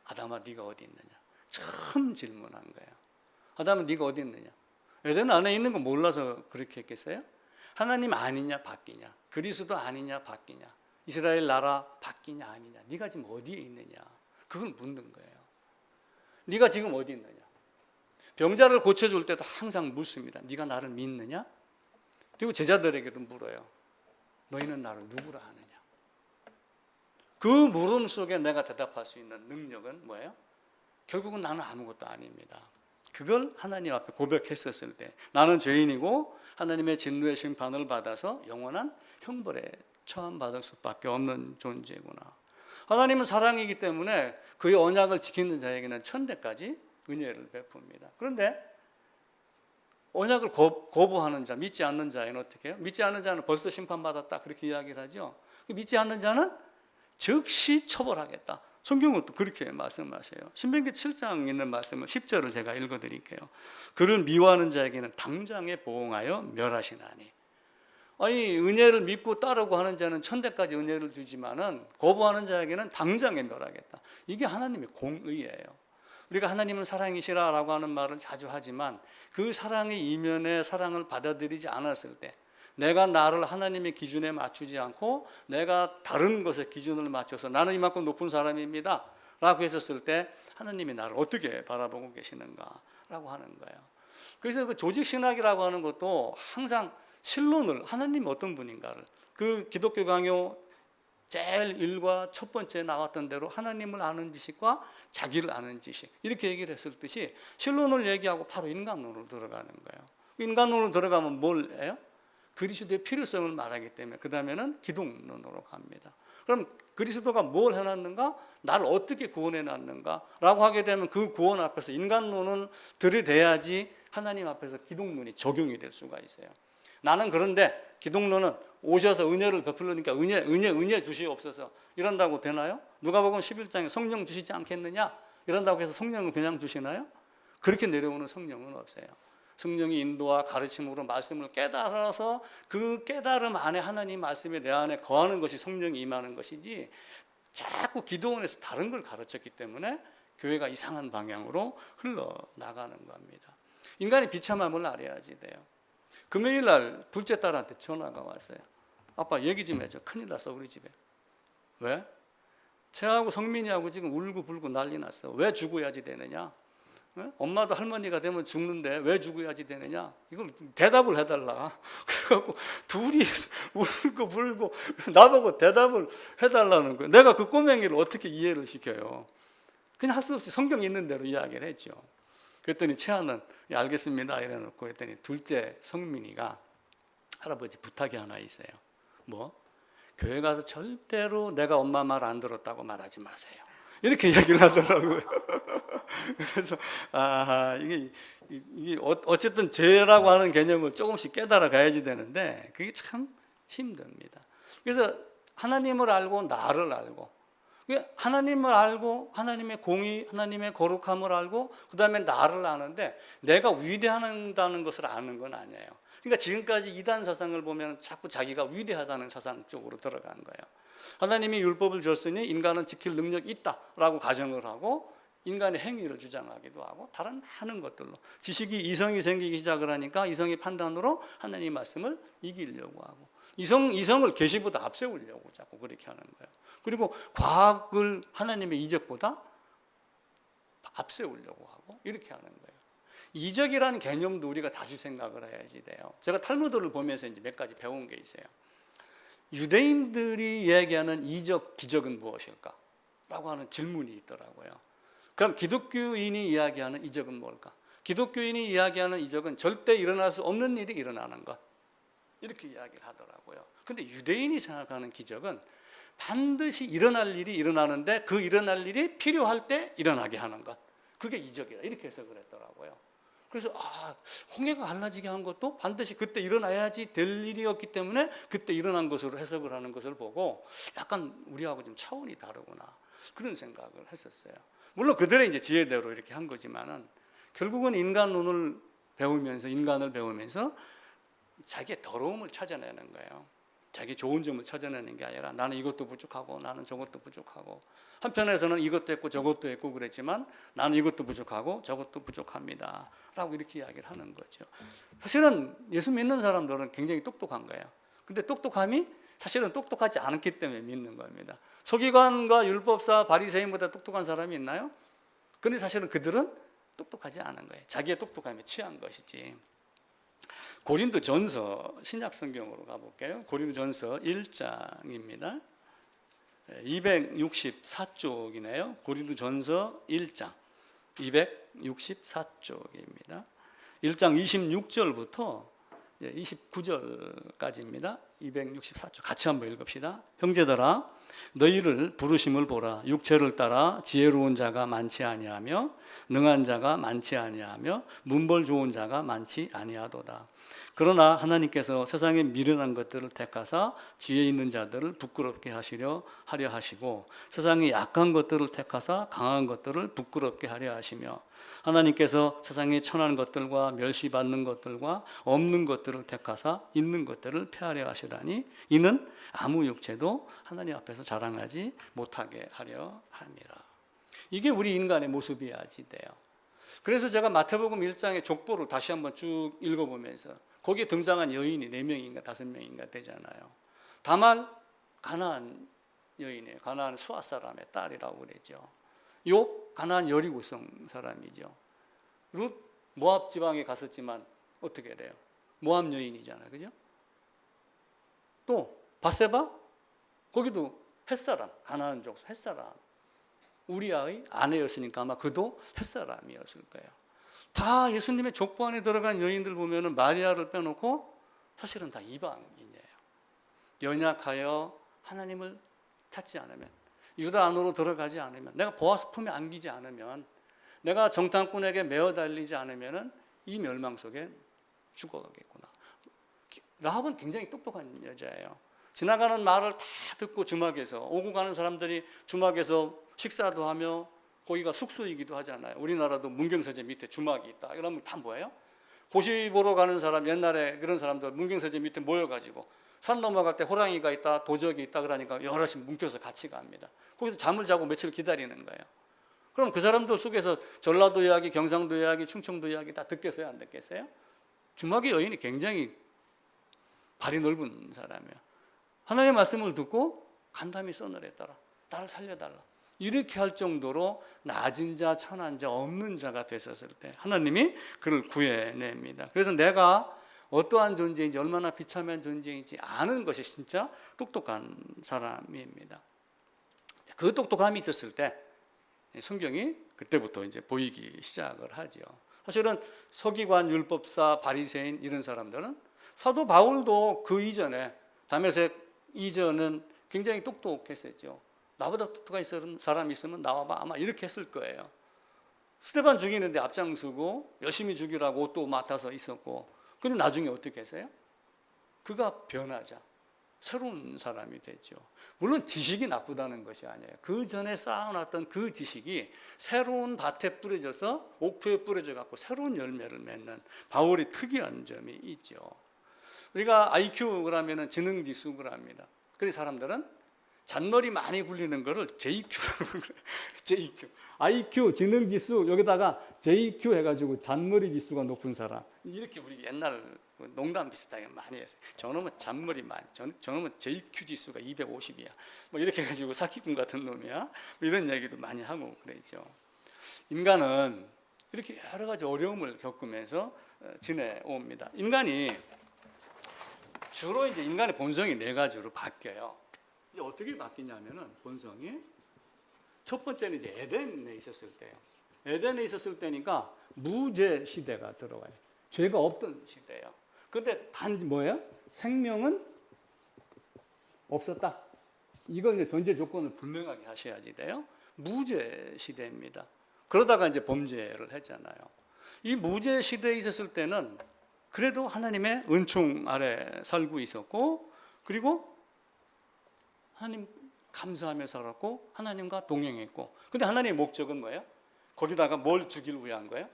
아담아, 네가 어디 있느냐? 처음 질문한 거예요. 아담은 네가 어디 있느냐? 에덴 안에 있는 거 몰라서 그렇게 했겠어요? 하나님 아니냐 바뀌냐? 그리스도 아니냐 바뀌냐? 이스라엘 나라 바뀌냐 아니냐? 네가 지금 어디에 있느냐? 그걸 묻는 거예요. 네가 지금 어디 있느냐? 병자를 고쳐줄 때도 항상 묻습니다. 네가 나를 믿느냐? 그리고 제자들에게도 물어요. 너희는 나를 누구라 하느냐? 그 물음 속에 내가 대답할 수 있는 능력은 뭐예요? 결국은 나는 아무것도 아닙니다. 그걸 하나님 앞에 고백했었을 때 나는 죄인이고 하나님의 진노의 심판을 받아서 영원한 형벌에 처함받을 수밖에 없는 존재구나. 하나님은 사랑이기 때문에 그의 언약을 지키는 자에게는 천대까지 은혜를 베풉니다. 그런데 언약을 거부하는 자, 믿지 않는 자에는 어떻게 해요? 믿지 않는 자는 벌써 심판받았다 그렇게 이야기를 하죠. 믿지 않는 자는 즉시 처벌하겠다. 성경은 또 그렇게 말씀하세요. 신명기 7장 있는 말씀은 10절을 제가 읽어드릴게요. 그를 미워하는 자에게는 당장에 보응하여 멸하시나니. 아니, 은혜를 믿고 따르고 하는 자는 천대까지 은혜를 주지만은 거부하는 자에게는 당장에 멸하겠다. 이게 하나님의 공의예요. 우리가 하나님은 사랑이시라라고 하는 말을 자주 하지만 그 사랑의 이면에 사랑을 받아들이지 않았을 때, 내가 나를 하나님의 기준에 맞추지 않고 내가 다른 것에 기준을 맞춰서 나는 이만큼 높은 사람입니다 라고 했었을 때 하나님이 나를 어떻게 바라보고 계시는가 라고 하는 거예요. 그래서 그 조직신학이라고 하는 것도 항상 신론을, 하나님이 어떤 분인가를, 그 기독교 강요 제일 일과 첫 번째 나왔던 대로 하나님을 아는 지식과 자기를 아는 지식, 이렇게 얘기를 했을 듯이 신론을 얘기하고 바로 인간론으로 들어가는 거예요. 인간론으로 들어가면 뭘 해요? 그리스도의 필요성을 말하기 때문에 그 다음에는 기독론으로 갑니다. 그럼 그리스도가 뭘 해놨는가? 나를 어떻게 구원해놨는가? 라고 하게 되면 그 구원 앞에서 인간론은 들이대야지 하나님 앞에서 기독론이 적용이 될 수가 있어요. 나는 그런데 기독론은 오셔서 은혜를 베풀으니까 은혜 주시옵소서 이런다고 되나요? 누가복음 11장에 성령 주시지 않겠느냐? 이런다고 해서 성령을 그냥 주시나요? 그렇게 내려오는 성령은 없어요. 성령이 인도와 가르침으로 말씀을 깨달아서 그 깨달음 안에 하나님 말씀이 내 안에 거하는 것이 성령이 임하는 것이지, 자꾸 기도원에서 다른 걸 가르쳤기 때문에 교회가 이상한 방향으로 흘러나가는 겁니다. 인간이 비참함을 알아야지 돼요. 금요일 날 둘째 딸한테 전화가 왔어요. 아빠 얘기 좀 해줘. 큰일 났어 우리 집에. 왜? 쟤하고 성민이하고 지금 울고불고 난리 났어. 왜 죽어야지 되느냐? 엄마도 할머니가 되면 죽는데 왜 죽어야지 되느냐? 이걸 대답을 해달라. 그래갖고 둘이 울고 불고 나보고 대답을 해달라는 거예요. 내가 그 꼬맹이를 어떻게 이해를 시켜요? 그냥 할 수 없이 성경 있는 대로 이야기를 했죠. 그랬더니 채아는 알겠습니다 이래놓고 했더니 둘째 성민이가 할아버지 부탁이 하나 있어요. 뭐? 교회 가서 절대로 내가 엄마 말 안 들었다고 말하지 마세요. 이렇게 얘기를 하더라고요. 그래서 이게 어쨌든 죄라고 하는 개념을 조금씩 깨달아 가야지 되는데 그게 참 힘듭니다. 그래서 하나님을 알고 나를 알고, 하나님을 알고 하나님의 공의, 하나님의 거룩함을 알고 그 다음에 나를 아는데 내가 위대하다는 것을 아는 건 아니에요. 그러니까 지금까지 이단 사상을 보면 자꾸 자기가 위대하다는 사상 쪽으로 들어간 거예요. 하나님이 율법을 줬으니 인간은 지킬 능력이 있다라고 가정을 하고 인간의 행위를 주장하기도 하고 다른 많은 것들로 지식이 이성이 생기기 시작을 하니까 이성의 판단으로 하나님 말씀을 이기려고 하고 이성을 계시보다 앞세우려고 자꾸 그렇게 하는 거예요. 그리고 과학을 하나님의 이적보다 앞세우려고 하고 이렇게 하는 거예요. 이적이라는 개념도 우리가 다시 생각을 해야지 돼요. 제가 탈무드를 보면서 이제 몇 가지 배운 게 있어요. 유대인들이 이야기하는 이적, 기적은 무엇일까? 라고 하는 질문이 있더라고요. 그럼 기독교인이 이야기하는 이적은 뭘까? 기독교인이 이야기하는 이적은 절대 일어날 수 없는 일이 일어나는 것, 이렇게 이야기를 하더라고요. 근데 유대인이 생각하는 기적은 반드시 일어날 일이 일어나는데 그 일어날 일이 필요할 때 일어나게 하는 것, 그게 이적이다, 이렇게 해석을 했더라고요. 그래서 홍해가 갈라지게 한 것도 반드시 그때 일어나야지 될 일이었기 때문에 그때 일어난 것으로 해석을 하는 것을 보고 약간 우리하고 좀 차원이 다르구나, 그런 생각을 했었어요. 물론 그들의 이제 지혜대로 이렇게 한 거지만은 결국은 인간론을 배우면서, 인간을 배우면서 자기의 더러움을 찾아내는 거예요. 자기 좋은 점을 찾아내는 게 아니라 나는 이것도 부족하고 나는 저것도 부족하고, 한편에서는 이것도 했고 저것도 했고 그랬지만 나는 이것도 부족하고 저것도 부족합니다 라고 이렇게 이야기를 하는 거죠. 사실은 예수 믿는 사람들은 굉장히 똑똑한 거예요. 근데 똑똑함이 사실은 똑똑하지 않기 때문에 믿는 겁니다. 서기관과 율법사, 바리새인보다 똑똑한 사람이 있나요? 근데 사실은 그들은 똑똑하지 않은 거예요. 자기의 똑똑함에 취한 것이지. 고린도전서, 신약 성경으로 가볼게요. 고린도전서 1장입니다. 264쪽이네요. 고린도전서 1장 264쪽입니다. 1장 26절부터 29절까지입니다. 264쪽 같이 한번 읽읍시다. 형제들아, 너희를 부르심을 보라. 육체를 따라 지혜로운 자가 많지 아니하며 능한 자가 많지 아니하며 문벌 좋은 자가 많지 아니하도다. 그러나 하나님께서 세상에 미련한 것들을 택하사 지혜 있는 자들을 부끄럽게 하려 하시고 세상에 약한 것들을 택하사 강한 것들을 부끄럽게 하려 하시며 하나님께서 세상에 천한 것들과 멸시받는 것들과 없는 것들을 택하사 있는 것들을 폐하려 하시라니 이는 아무 육체도 하나님 앞에서 자랑하지 못하게 하려 함이라. 이게 우리 인간의 모습이야지 돼요. 그래서 제가 마태복음 1장의 족보를 다시 한번 쭉 읽어보면서 거기에 등장한 여인이 4명인가 5명인가 되잖아요. 다말 가나안 여인이에요. 가나안 수아 사람의 딸이라고 그러죠. 욥 가나안 여리고성 사람이죠. 룻 모압 지방에 갔었지만 어떻게 돼요? 모압 여인이잖아요. 그죠? 또 바세바 거기도 햇사람, 가나안 족속 햇사람. 우리아의 아내였으니까 아마 그도 햇사람이었을 거예요. 다 예수님의 족보 안에 들어간 여인들 보면은 마리아를 빼놓고 사실은 다 이방인이에요. 연약하여 하나님을 찾지 않으면, 유다 안으로 들어가지 않으면, 내가 보아스 품에 안기지 않으면, 내가 정탐꾼에게 매어 달리지 않으면은 이 멸망 속에 죽어가겠구나. 라합은 굉장히 똑똑한 여자예요. 지나가는 말을 다 듣고 주막에서, 오고 가는 사람들이 주막에서 식사도 하며, 거기가 숙소이기도 하잖아요. 우리나라도 문경서재 밑에 주막이 있다. 이러면 다 뭐예요? 고시 보러 가는 사람, 옛날에 그런 사람들 문경서재 밑에 모여가지고 산 넘어갈 때 호랑이가 있다, 도적이 있다 그러니까 여럿이 뭉쳐서 같이 갑니다. 거기서 잠을 자고 며칠 기다리는 거예요. 그럼 그 사람들 속에서 전라도 이야기, 경상도 이야기, 충청도 이야기 다 듣겠어요? 안 듣겠어요? 주막의 여인이 굉장히 발이 넓은 사람이에요. 하나님의 말씀을 듣고 간담이 서늘했더라. 나를 살려달라. 이렇게 할 정도로 낮은 자, 천한 자, 없는 자가 됐었을 때 하나님이 그를 구해냅니다. 그래서 내가 어떠한 존재인지, 얼마나 비참한 존재인지 아는 것이 진짜 똑똑한 사람입니다. 그 똑똑함이 있었을 때 성경이 그때부터 이제 보이기 시작을 하죠. 사실은 서기관, 율법사, 바리새인 이런 사람들은 사도 바울도 그 이전에 다메섹 이전은 굉장히 똑똑했었죠. 나보다 똑똑한 사람이 있으면 나와봐 아마 이렇게 했을 거예요. 스데반 죽이는데 앞장서고 열심히 죽이라고 옷도 맡아서 있었고, 근데 나중에 어떻게 했어요? 그가 변하자 새로운 사람이 됐죠. 물론 지식이 나쁘다는 것이 아니에요. 그 전에 쌓아놨던 그 지식이 새로운 밭에 뿌려져서 옥토에 뿌려져 갖고 새로운 열매를 맺는 바울이 특이한 점이 있죠. 우리가 IQ 그러면은 지능지수 그럽니다. 그래서 사람들은 잔머리 많이 굴리는 거를 JQ라고 그래요. JQ. IQ 지능지수 여기다가 JQ 해가지고 잔머리 지수가 높은 사람. 이렇게 우리 옛날 농담 비슷하게 많이 했어요. 저놈은 잔머리 많이, 저놈은 JQ 지수가 250이야. 뭐 이렇게 해가지고 사기꾼 같은 놈이야. 뭐 이런 얘기도 많이 하고 그랬죠. 인간은 이렇게 여러 가지 어려움을 겪으면서 지내옵니다. 인간이 주로 이제 인간의 본성이 네 가지로 바뀌어요. 이제 어떻게 바뀌냐면은 본성이 첫 번째는 이제 에덴에 있었을 때예요. 에덴에 있었을 때니까 무죄 시대가 들어와요. 죄가 없던 시대예요. 근데 단지 뭐예요? 생명은 없었다. 이거 이제 전제 조건을 분명하게 하셔야지 돼요. 무죄 시대입니다. 그러다가 이제 범죄를 했잖아요. 이 무죄 시대에 있었을 때는 그래도 하나님의 은총 아래 살고 있었고, 그리고 하나님 감사하며 살았고, 하나님과 동행했고. 근데 하나님의 목적은 뭐예요? 거기다가 뭘 주기를 위한 거예요?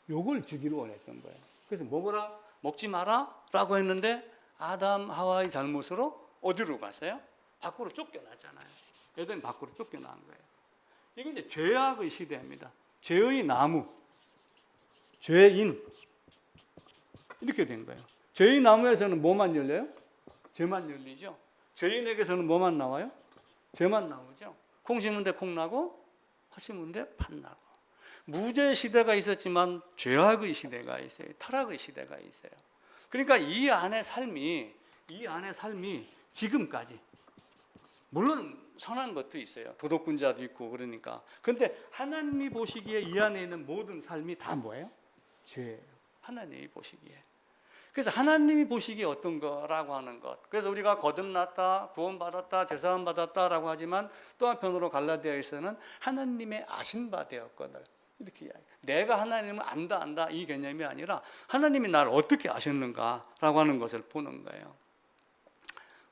욕을 주기를 원했던 거예요. 그래서 먹어라, 먹지 마라 라고 했는데 아담, 하와의 잘못으로 어디로 갔어요? 밖으로 쫓겨났잖아요. 에덴 밖으로 쫓겨난 거예요. 이게 이제 죄악의 시대입니다. 죄의 나무, 죄인 이렇게 된 거예요. 죄의 나무에서는 뭐만 열려요? 죄만 열리죠. 죄인에게서는 뭐만 나와요? 죄만 나오죠. 콩 심은데 콩 나고 팥 심은데 팥 나고. 무죄 시대가 있었지만 죄악의 시대가 있어요. 타락의 시대가 있어요. 그러니까 이 안의 삶이 지금까지 물론 선한 것도 있어요. 도덕군자도 있고 그러니까. 그런데 하나님이 보시기에 이 안에 있는 모든 삶이 다 뭐예요? 죄예요. 하나님이 보시기에. 그래서 하나님이 보시기에 어떤 거라고 하는 것. 그래서 우리가 거듭났다, 구원받았다, 제사함 받았다라고 하지만 또 한편으로 갈라디아에서는 하나님의 아신 바 되었거늘. 이렇게 이야기. 내가 하나님을 안다 이 개념이 아니라 하나님이 나를 어떻게 아셨는가라고 하는 것을 보는 거예요.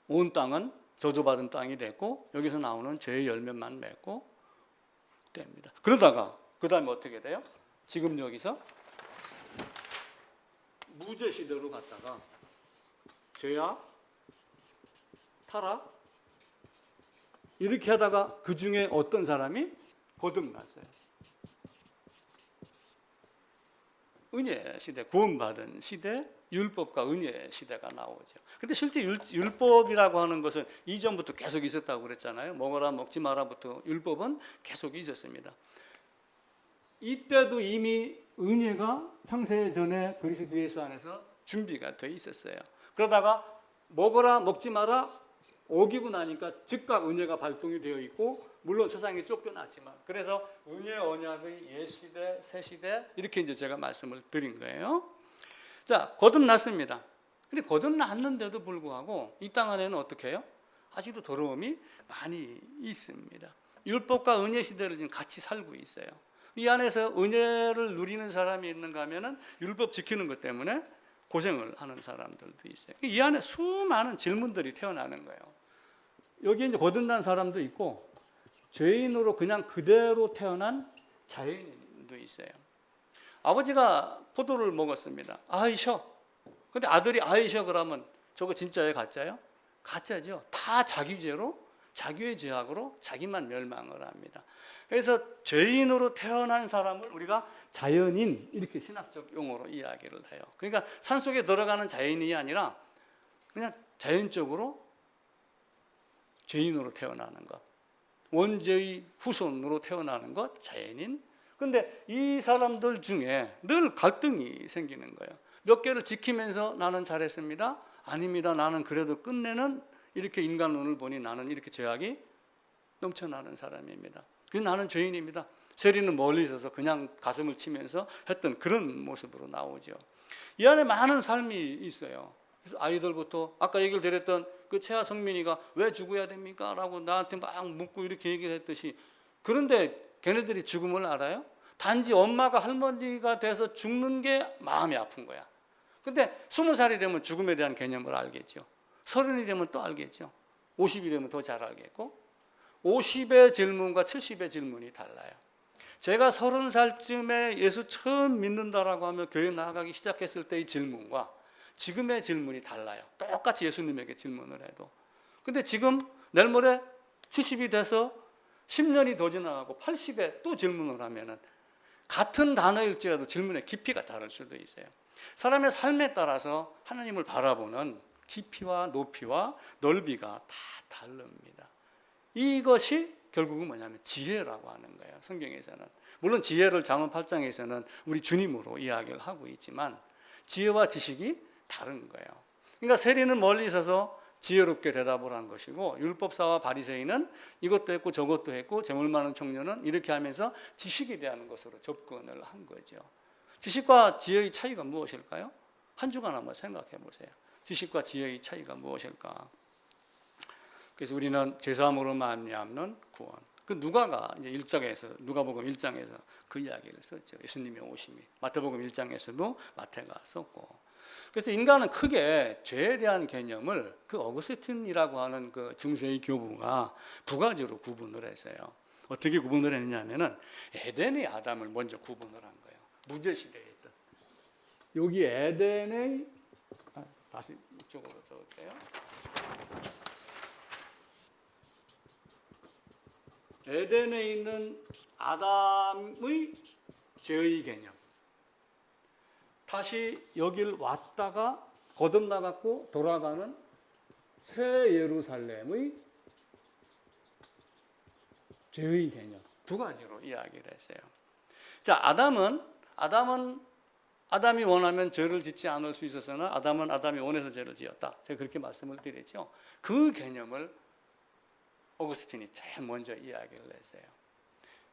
온 땅은 저주받은 땅이 됐고 여기서 나오는 죄의 열매만 맺고 됩니다. 그러다가 그 다음에 어떻게 돼요? 지금 여기서 무죄 시대로 갔다가 죄악, 타락 이렇게 하다가 그 중에 어떤 사람이 거듭났어요. 은혜 시대, 구원받은 시대, 율법과 은혜 시대가 나오죠. 근데 실제 율법이라고 하는 것은 이전부터 계속 있었다고 그랬잖아요. 먹어라 먹지 마라부터 율법은 계속 있었습니다. 이때도 이미 은혜가 창세 전에 그리스도 예수 안에서 준비가 돼 있었어요. 그러다가 먹어라 먹지 마라 어기고 나니까 즉각 은혜가 발동이 되어 있고, 물론 세상에 쫓겨났지만, 그래서 은혜 언약의 옛시대, 새시대 이렇게 이제 제가 말씀을 드린 거예요. 자, 거듭났습니다. 근데 거듭났는데도 불구하고 이 땅 안에는 어떻게 해요? 아직도 더러움이 많이 있습니다. 율법과 은혜 시대를 지금 같이 살고 있어요. 이 안에서 은혜를 누리는 사람이 있는가 하면은 율법 지키는 것 때문에 고생을 하는 사람들도 있어요. 이 안에 수많은 질문들이 태어나는 거예요. 여기 이제 거듭난 사람도 있고, 죄인으로 그냥 그대로 태어난 자연인도 있어요. 아버지가 포도를 먹었습니다. 아이셔. 근데 아들이 아이셔 그러면 저거 진짜예요, 가짜예요? 가짜죠. 다 자기 죄로, 자기의 죄악으로 자기만 멸망을 합니다. 그래서 죄인으로 태어난 사람을 우리가 자연인, 이렇게 신학적 용어로 이야기를 해요. 그러니까 산속에 들어가는 자연인이 아니라 그냥 자연적으로 죄인으로 태어나는 것, 원죄의 후손으로 태어나는 것, 자연인. 근데 이 사람들 중에 늘 갈등이 생기는 거예요. 몇 개를 지키면서 나는 잘했습니다. 아닙니다. 나는 그래도 끝내는, 이렇게 인간론을 보니 나는 이렇게 죄악이 넘쳐나는 사람입니다. 나는 죄인입니다. 세리는 멀리 있어서 그냥 가슴을 치면서 했던 그런 모습으로 나오죠. 이 안에 많은 삶이 있어요. 그래서 아이들부터 아까 얘기를 드렸던 그 채아 성민이가 왜 죽어야 됩니까? 라고 나한테 막 묻고 이렇게 얘기를 했듯이, 그런데 걔네들이 죽음을 알아요? 단지 엄마가 할머니가 돼서 죽는 게 마음이 아픈 거야. 근데 20살이 되면 죽음에 대한 개념을 알겠죠. 30이 되면 또 알겠죠. 50이 되면 더 잘 알겠고, 50의 질문과 70의 질문이 달라요. 제가 30살쯤에 예수 처음 믿는다라고 하면 교회 나아가기 시작했을 때의 질문과 지금의 질문이 달라요. 똑같이 예수님에게 질문을 해도. 근데 지금 내일 모레 70이 돼서 10년이 더 지나가고 80에 또 질문을 하면은 같은 단어일지라도 질문의 깊이가 다를 수도 있어요. 사람의 삶에 따라서 하나님을 바라보는 깊이와 높이와 넓이가 다 다릅니다. 이것이 결국은 뭐냐면 지혜라고 하는 거예요. 성경에서는. 물론 지혜를 잠언 8장에서는 우리 주님으로 이야기를 하고 있지만 지혜와 지식이 다른 거예요. 그러니까 세리는 멀리 있어서 지혜롭게 대답을 한 것이고, 율법사와 바리새인은 이것도 했고 저것도 했고, 재물 많은 청년은 이렇게 하면서 지식에 대한 것으로 접근을 한 거죠. 지식과 지혜의 차이가 무엇일까요? 한 주간 한번 생각해 보세요. 지식과 지혜의 차이가 무엇일까? 그래서 우리는 죄사함으로 말미암는 구원. 그 누가가 이제 1장에서, 누가복음 1장에서 그 이야기를 썼죠. 예수님의 오심이. 마태복음 1장에서도 마태가 썼고. 그래서 인간은 크게 죄에 대한 개념을 그 어거스틴이라고 하는 그 중세의 교부가 두 가지로 구분을 했어요. 어떻게 구분을 했냐면은 에덴의 아담을 먼저 구분을 한 거예요. 무죄 시대에 있던. 여기 에덴의, 다시 이쪽으로 적을게요. 에덴에 있는 아담의 죄의 개념. 다시 여길 왔다가 거듭나갖고 돌아가는 새 예루살렘의 죄의 개념. 두 가지로 이야기를 했어요. 자, 아담이 원하면 죄를 짓지 않을 수 있었으나 아담이 원해서 죄를 지었다. 제가 그렇게 말씀을 드렸죠. 그 개념을 어거스틴이 제일 먼저 이야기를 했어요.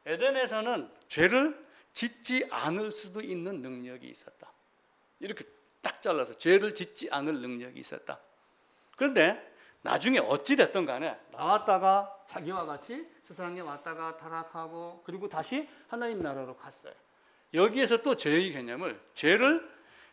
에덴에서는 죄를 짓지 않을 수도 있는 능력이 있었다. 이렇게 딱 잘라서 죄를 짓지 않을 능력이 있었다. 그런데 나중에 어찌 됐든 간에 나왔다가 자기와 같이 세상에 왔다가 타락하고 그리고 다시 하나님 나라로 갔어요. 여기에서 또 죄의 개념을, 죄를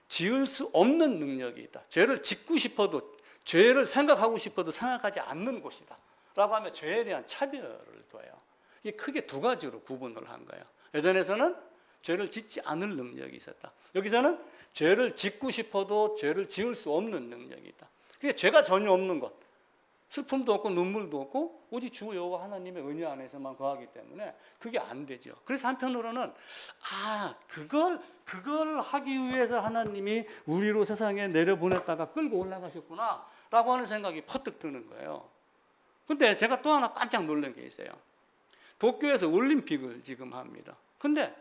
지을 수 없는 능력이 있다. 죄를 짓고 싶어도, 죄를 생각하고 싶어도 생각하지 않는 곳이다 라고 하면 죄에 대한 차별을 둬요. 이게 크게 두 가지로 구분을 한 거예요. 에덴에서는 죄를 짓지 않을 능력이 있었다. 여기서는 죄를 짓고 싶어도 죄를 지을 수 없는 능력이 있다. 그게 죄가 전혀 없는 것, 슬픔도 없고 눈물도 없고 오직 주 여호와 하나님의 은혜 안에서만 거하기 때문에 그게 안 되죠. 그래서 한편으로는 그걸 하기 위해서 하나님이 우리로 세상에 내려보냈다가 끌고 올라가셨구나 라고 하는 생각이 퍼뜩 드는 거예요. 근데 제가 또 하나 깜짝 놀란 게 있어요. 도쿄에서 올림픽을 지금 합니다. 근데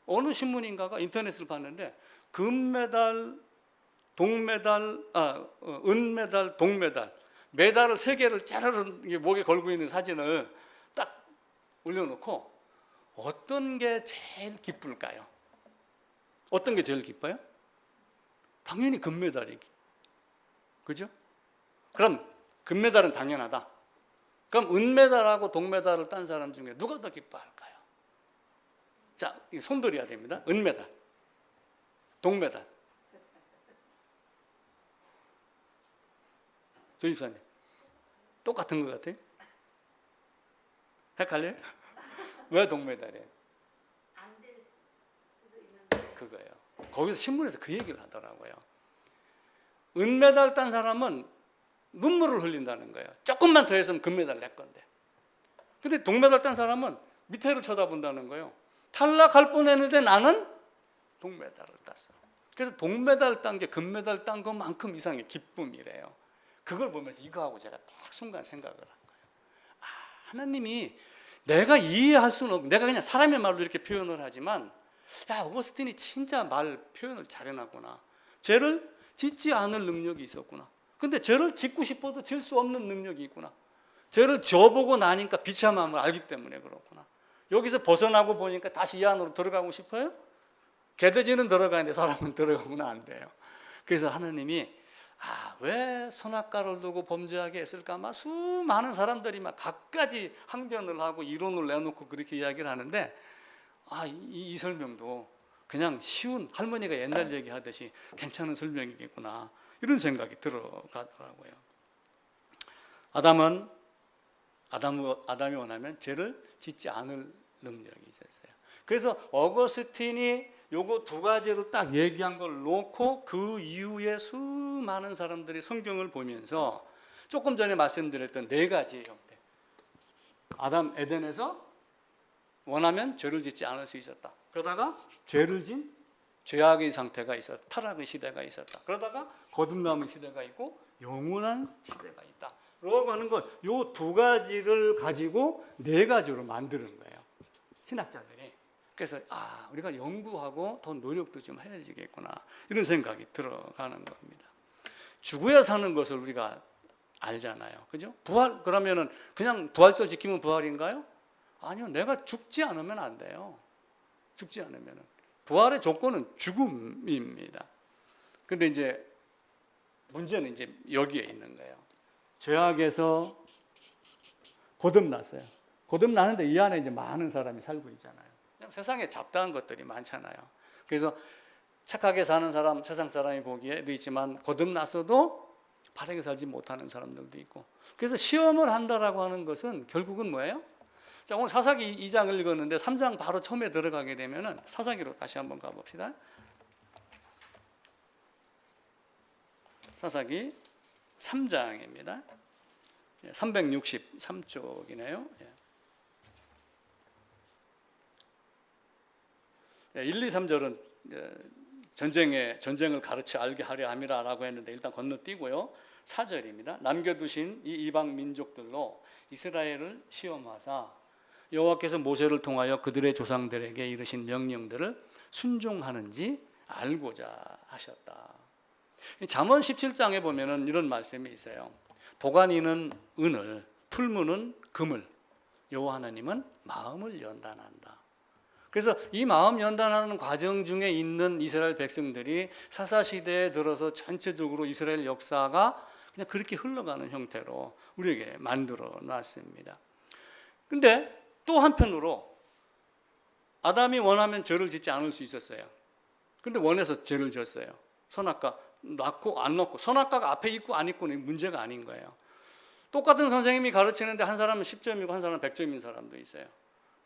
어느 신문인가가 인터넷을 봤는데 금메달, 은메달, 동메달 메달을 3개를 짜르르 목에 걸고 있는 사진을 딱 올려놓고 어떤 게 제일 기쁠까요? 어떤 게 제일 기뻐요? 당연히 금메달이. 그죠? 그럼 금메달은 당연하다. 그럼 은메달하고 동메달을 딴 사람 중에 누가 더 기뻐할까요? 자, 손들어야 됩니다. 은메달, 동메달. 조 집사님, 똑같은 것 같아요? 헷갈려요? 왜 동메달이에요? 안 될 수도 있는데. 그거예요. 거기서 신문에서 그 얘기를 하더라고요. 은메달 딴 사람은 눈물을 흘린다는 거예요. 조금만 더 했으면 금메달 낼 건데. 근데 동메달 딴 사람은 밑에를 쳐다본다는 거예요. 탈락할 뻔했는데 나는 동메달을 땄어. 그래서 동메달 딴 게 금메달 딴 것만큼 이상의 기쁨이래요. 그걸 보면서 이거하고 제가 딱 순간 생각을 한 거예요. 아, 하나님이 내가 이해할 수는 없고, 내가 그냥 사람의 말로 이렇게 표현을 하지만, 야, 오거스틴이 진짜 말 표현을 잘해놨구나. 죄를 짓지 않을 능력이 있었구나. 근데 죄를 짓고 싶어도 질 수 없는 능력이 있구나. 죄를 져보고 나니까 비참함을 알기 때문에 그렇구나. 여기서 벗어나고 보니까 다시 이 안으로 들어가고 싶어요? 개돼지는 들어가는데 사람은 들어가고는 안 돼요. 그래서 하나님이 왜 선악과를 두고 범죄하게 했을까? 막 수많은 사람들이 막 갖가지 항변을 하고 이론을 내놓고 그렇게 이야기를 하는데, 이 설명도 그냥 쉬운 할머니가 옛날 얘기하듯이 괜찮은 설명이겠구나, 이런 생각이 들어가더라고요. 아담이 원하면 죄를 짓지 않을 능력이 있었어요. 그래서 어거스틴이 요거 2가지를 딱 얘기한 걸 놓고 그 이후에 수많은 사람들이 성경을 보면서 조금 전에 말씀드렸던 4가지의 형태. 에덴에서 원하면 죄를 짓지 않을 수 있었다. 그러다가 죄를 진 죄악의 상태가 있었다. 타락의 시대가 있었다. 그러다가 거듭남의 시대가 있고 영원한 시대가 있다. 라고 하는 건 요 2가지를 가지고 4가지로 만드는 거예요. 신학자들이. 그래서 우리가 연구하고 더 노력도 좀 해야지겠구나, 이런 생각이 들어가는 겁니다. 죽어야 사는 것을 우리가 알잖아요. 그죠? 부활, 그러면은 그냥 부활절 지키면 부활인가요? 아니요. 내가 죽지 않으면 안 돼요. 죽지 않으면은. 부활의 조건은 죽음입니다. 근데 이제 문제는 이제 여기에 있는 거예요. 죄악에서 거듭났어요. 거듭나는데 이 안에 이제 많은 사람이 살고 있잖아요. 그냥 세상에 잡다한 것들이 많잖아요. 그래서 착하게 사는 사람, 세상 사람이 보기에도 있지만 거듭났어도 바르게 살지 못하는 사람들도 있고. 그래서 시험을 한다라고 하는 것은 결국은 뭐예요? 자, 오늘 사사기 2장을 읽었는데 3장 바로 처음에 들어가게 되면은 사사기로 다시 한번 가봅시다. 사사기 3장입니다. 363쪽이네요. 1, 2, 3절은 전쟁을 가르쳐 알게 하려 함이라라고 했는데 일단 건너뛰고요. 4절입니다. 남겨두신 이 이방 민족들로 이스라엘을 시험하사 여호와께서 모세를 통하여 그들의 조상들에게 이르신 명령들을 순종하는지 알고자 하셨다. 잠언 17장에 보면은 이런 말씀이 있어요. 도가니는 은을, 풀무는 금을, 여호와 하나님은 마음을 연단한다. 그래서 이 마음 연단하는 과정 중에 있는 이스라엘 백성들이 사사시대에 들어서 전체적으로 이스라엘 역사가 그냥 그렇게 흘러가는 형태로 우리에게 만들어 놨습니다. 근데 또 한편으로 아담이 원하면 죄를 짓지 않을 수 있었어요. 근데 원해서 죄를 졌어요. 선악과 낳고 안 낳고, 선악과가 앞에 있고 안 있고는 문제가 아닌 거예요. 똑같은 선생님이 가르치는데 한 사람은 10점이고 한 사람은 100점인 사람도 있어요.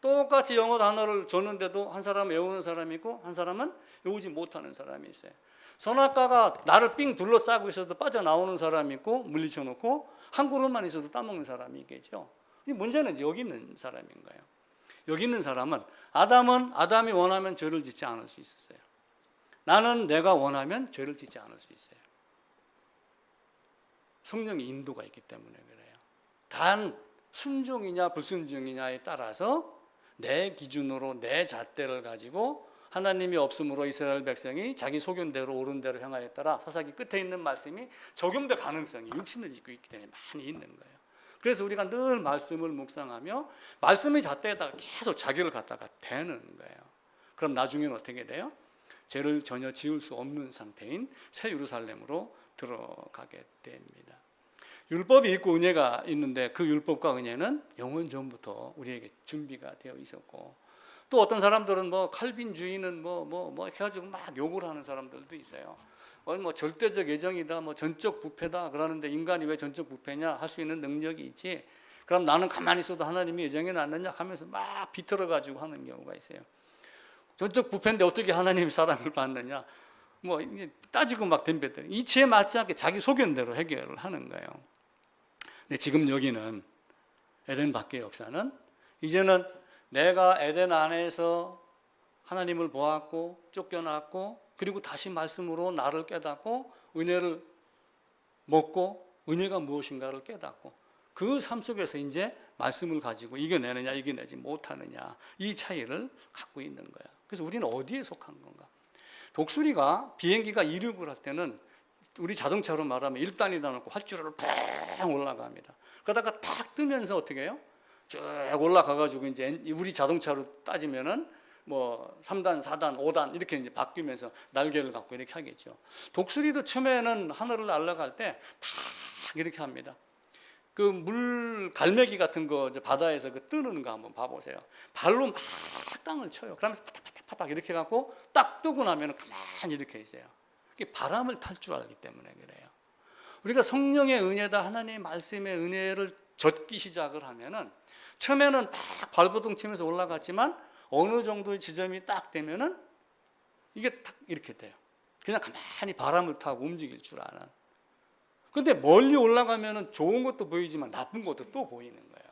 똑같이 영어 단어를 줬는데도 한 사람은 외우는 사람이 있고 한 사람은 외우지 못하는 사람이 있어요. 선악과가 나를 삥 둘러싸고 있어도 빠져나오는 사람이 있고 물리쳐 놓고 한 그릇만 있어도 따먹는 사람이 있겠죠. 이 문제는 여기 있는 사람인 거예요. 여기 있는 사람은 아담이 원하면 죄를 짓지 않을 수 있었어요. 나는 내가 원하면 죄를 짓지 않을 수 있어요. 성령의 인도가 있기 때문에 그래요. 단 순종이냐 불순종이냐에 따라서 내 기준으로 내 잣대를 가지고 하나님이 없음으로 이스라엘 백성이 자기 소견대로 옳은 대로 행하였더라. 사사기 끝에 있는 말씀이 적용될 가능성이 육신을 입고 있기 때문에 많이 있는 거예요. 그래서 우리가 늘 말씀을 묵상하며 말씀의 잣대에다가 계속 자기를 갖다가 대는 거예요. 그럼 나중에는 어떻게 돼요? 죄를 전혀 지을 수 없는 상태인 새 예루살렘으로 들어가게 됩니다. 율법이 있고 은혜가 있는데 그 율법과 은혜는 영원 전부터 우리에게 준비가 되어 있었고, 또 어떤 사람들은 뭐 칼빈주의는 뭐 해가지고 막 욕을 하는 사람들도 있어요. 뭐 절대적 예정이다, 뭐 전적 부패다 그러는데 인간이 왜 전적 부패냐 할 수 있는 능력이 있지. 그럼 나는 가만히 있어도 하나님이 예정해 놨느냐 하면서 막 비틀어 가지고 하는 경우가 있어요. 전적 부패인데 어떻게 하나님이 사랑을 받느냐, 뭐 이제 따지고 막 덤벼들어. 이치에 맞지 않게 자기 소견대로 해결을 하는 거예요. 근데 지금 여기는 에덴 밖의 역사는 이제는 내가 에덴 안에서 하나님을 보았고 쫓겨났고 그리고 다시 말씀으로 나를 깨닫고 은혜를 먹고 은혜가 무엇인가를 깨닫고 그 삶 속에서 이제 말씀을 가지고 이겨내느냐 이겨내지 못하느냐 이 차이를 갖고 있는 거야. 그래서 우리는 어디에 속한 건가? 독수리가 비행기가 이륙을 할 때는 우리 자동차로 말하면 1단이다 놓고 활주로를 팡 올라갑니다. 그러다가 탁 뜨면서 어떻게 해요? 쭉 올라가가지고 이제 우리 자동차로 따지면은 뭐 3단, 4단, 5단 이렇게 이제 바뀌면서 날개를 갖고 이렇게 하겠죠. 독수리도 처음에는 하늘을 날아갈 때 팍 이렇게 합니다. 그 물 갈매기 같은 거 바다에서 그 뜨는 거 한번 봐보세요. 발로 막 땅을 쳐요. 그러면서 파닥파닥 이렇게 갖고 딱 뜨고 나면 가만히 이렇게 있어요. 그게 바람을 탈 줄 알기 때문에 그래요. 우리가 성령의 은혜다 하나님의 말씀의 은혜를 젓기 시작을 하면은 처음에는 막 발버둥 치면서 올라갔지만 어느 정도의 지점이 딱 되면은 이게 딱 이렇게 돼요. 그냥 가만히 바람을 타고 움직일 줄 아는. 근데 멀리 올라가면은 좋은 것도 보이지만 나쁜 것도 또 보이는 거예요.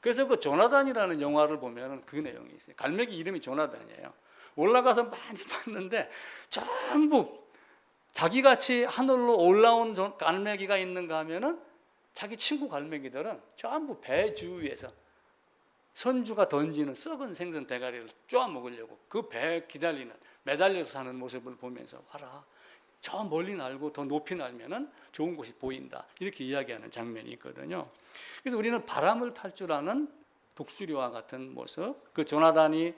그래서 그 조나단이라는 영화를 보면은 그 내용이 있어요. 갈매기 이름이 조나단이에요. 올라가서 많이 봤는데 전부 자기같이 하늘로 올라온 갈매기가 있는가 하면은 자기 친구 갈매기들은 전부 배 주위에서 선주가 던지는 썩은 생선 대가리를 쪼아 먹으려고 그 배에 매달려서 사는 모습을 보면서 와라, 저 멀리 날고 더 높이 날면은 좋은 곳이 보인다 이렇게 이야기하는 장면이 있거든요. 그래서 우리는 바람을 탈 줄 아는 독수리와 같은 모습, 그 조나단이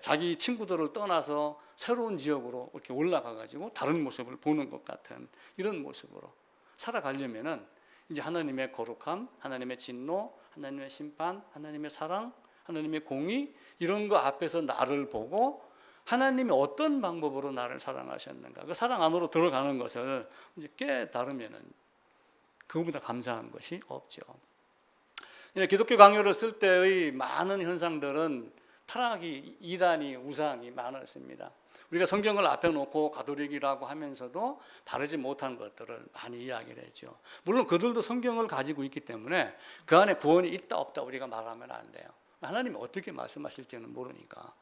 자기 친구들을 떠나서 새로운 지역으로 이렇게 올라가 가지고 다른 모습을 보는 것 같은 이런 모습으로 살아가려면은 이제 하나님의 거룩함, 하나님의 진노, 하나님의 심판, 하나님의 사랑, 하나님의 공의 이런 거 앞에서 나를 보고 하나님이 어떤 방법으로 나를 사랑하셨는가, 그 사랑 안으로 들어가는 것을 이제 깨달으면은 그거보다 감사한 것이 없죠. 기독교 강요를 쓸 때의 많은 현상들은 타락이, 이단이, 우상이 많았습니다. 우리가 성경을 앞에 놓고 가톨릭이라고 하면서도 바르지 못한 것들을 많이 이야기를 했죠. 물론 그들도 성경을 가지고 있기 때문에 그 안에 구원이 있다 없다 우리가 말하면 안 돼요. 하나님이 어떻게 말씀하실지는 모르니까.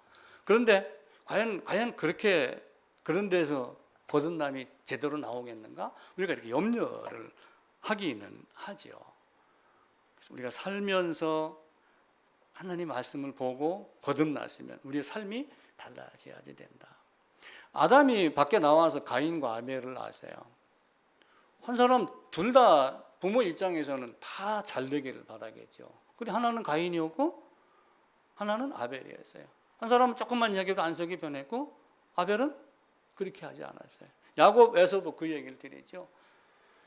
그런데 과연 그렇게 그런 데서 거듭남이 제대로 나오겠는가? 우리가 이렇게 염려를 하기는 하죠. 그래서 우리가 살면서 하나님 말씀을 보고 거듭났으면 우리의 삶이 달라져야지 된다. 아담이 밖에 나와서 가인과 아벨을 낳았어요. 한 사람 둘 다 부모 입장에서는 다 잘되기를 바라겠죠. 그런데 하나는 가인이었고 하나는 아벨이었어요. 한 사람은 조금만 이야기해도 안색이 변했고 아벨은 그렇게 하지 않았어요. 야곱에서도 그 얘기를 드리죠.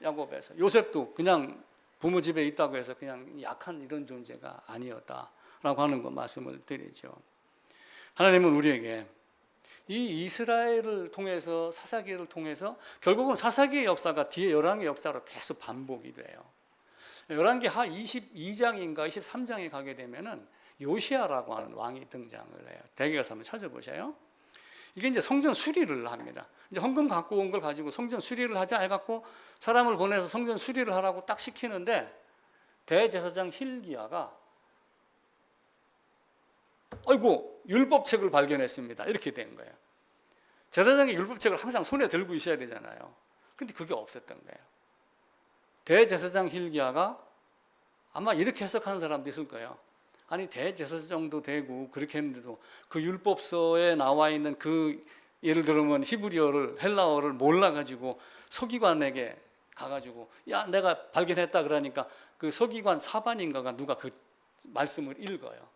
야곱에서 요셉도 그냥 부모 집에 있다고 해서 그냥 약한 이런 존재가 아니었다라고 하는 거 말씀을 드리죠. 하나님은 우리에게 이 이스라엘을 통해서 사사기를 통해서 결국은 사사기의 역사가 뒤에 열왕기의 역사로 계속 반복이 돼요. 열왕기 하 22장인가 23장에 가게 되면은 요시아라고 하는 왕이 등장을 해요. 대개 가서 한번 찾아보세요. 이게 이제 성전 수리를 합니다. 이제 헌금 갖고 온 걸 가지고 성전 수리를 하자 해갖고 사람을 보내서 성전 수리를 하라고 딱 시키는데 대제사장 hil기야가 아이고 율법책을 발견했습니다. 이렇게 된 거예요. 제사장이 율법책을 항상 손에 들고 있어야 되잖아요. 근데 그게 없었던 거예요. 대제사장 hil기야가 아마 이렇게 해석하는 사람도 있을 거예요. 아니 대제사장 정도 되고 그렇게 했는데도 그 율법서에 나와 있는 그 예를 들면 히브리어를 헬라어를 몰라가지고 서기관에게 가가지고 야 내가 발견했다 그러니까 그 서기관 사반인가가 누가 그 말씀을 읽어요.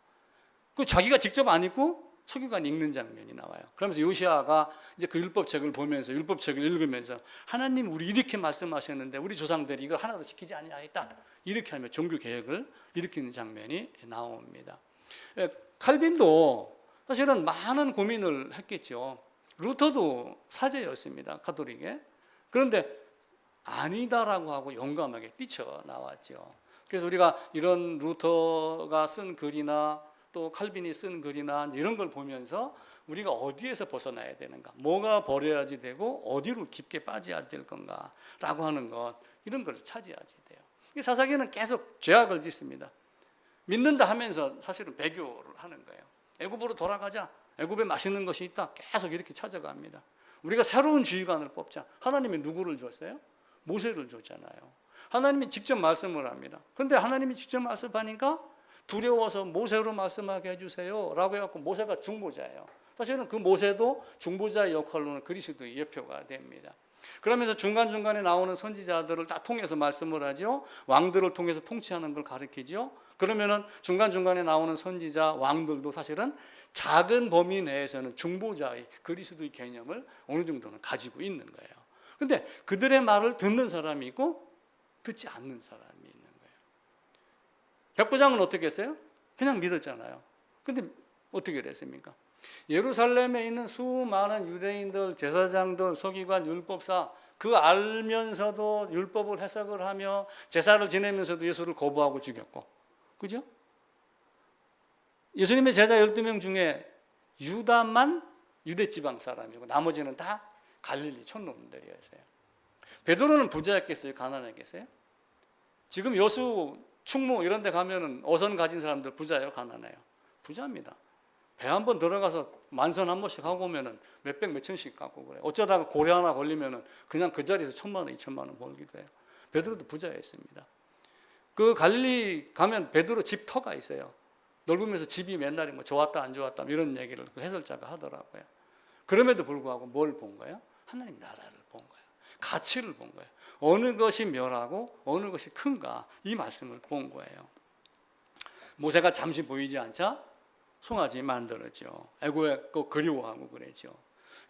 그 자기가 직접 안 읽고 서기관이 읽는 장면이 나와요. 그러면서 요시아가 이제 그 율법책을 보면서 율법책을 읽으면서 하나님 우리 이렇게 말씀하셨는데 우리 조상들이 이걸 하나도 지키지 아니하였다 이렇게 하며 종교 개혁을 일으키는 장면이 나옵니다. 칼빈도 사실은 많은 고민을 했겠죠. 루터도 사제였습니다. 가톨릭에. 그런데 아니다라고 하고 용감하게 뛰쳐나왔죠. 그래서 우리가 이런 루터가 쓴 글이나 또 칼빈이 쓴 글이나 이런 걸 보면서 우리가 어디에서 벗어나야 되는가, 뭐가 버려야지 되고 어디로 깊게 빠져야 될 건가라고 하는 것, 이런 걸 찾아야지 돼요. 사사기는 계속 죄악을 짓습니다. 믿는다 하면서 사실은 배교를 하는 거예요. 애굽으로 돌아가자. 애굽에 맛있는 것이 있다. 계속 이렇게 찾아갑니다. 우리가 새로운 지휘관을 뽑자. 하나님이 누구를 줬어요? 모세를 줬잖아요. 하나님이 직접 말씀을 합니다. 그런데 하나님이 직접 말씀하니까 두려워서 모세로 말씀하게 해주세요 라고 해갖고 모세가 중보자예요. 사실은 그 모세도 중보자의 역할로는 그리스도의 예표가 됩니다. 그러면서 중간중간에 나오는 선지자들을 다 통해서 말씀을 하죠. 왕들을 통해서 통치하는 걸 가르치죠. 그러면은 중간중간에 나오는 선지자 왕들도 사실은 작은 범위 내에서는 중보자의 그리스도의 개념을 어느 정도는 가지고 있는 거예요. 근데 그들의 말을 듣는 사람이 있고 듣지 않는 사람이 있는 거예요. 백부장은 어떻게 했어요? 그냥 믿었잖아요. 근데 어떻게 됐습니까? 예루살렘에 있는 수많은 유대인들, 제사장들, 서기관, 율법사 그 알면서도 율법을 해석을 하며 제사를 지내면서도 예수를 거부하고 죽였고, 그죠? 예수님의 제자 12명 중에 유다만 유대 지방 사람이고 나머지는 다 갈릴리 촌놈들이었어요. 베드로는 부자였겠어요? 가난했겠어요? 지금 여수, 충무 이런 데 가면은 어선 가진 사람들 부자예요? 가난해요? 부자입니다. 배 한 번 들어가서 만선 한 번씩 하고 오면은 몇백 몇천씩 깎고 그래요. 어쩌다가 고래 하나 걸리면은 그냥 그 자리에서 1,000만 원, 2,000만 원 벌기도 해요. 베드로도 부자였습니다. 그 갈릴리 가면 베드로 집 터가 있어요. 넓으면서 집이 맨날에 뭐 좋았다 안 좋았다 이런 얘기를 그 해설자가 하더라고요. 그럼에도 불구하고 뭘 본 거예요? 하나님 나라를 본 거예요. 가치를 본 거예요. 어느 것이 멸하고 어느 것이 큰가 이 말씀을 본 거예요. 모세가 잠시 보이지 않자 송아지 만들었죠. 애고에 그 그리워하고 그랬죠.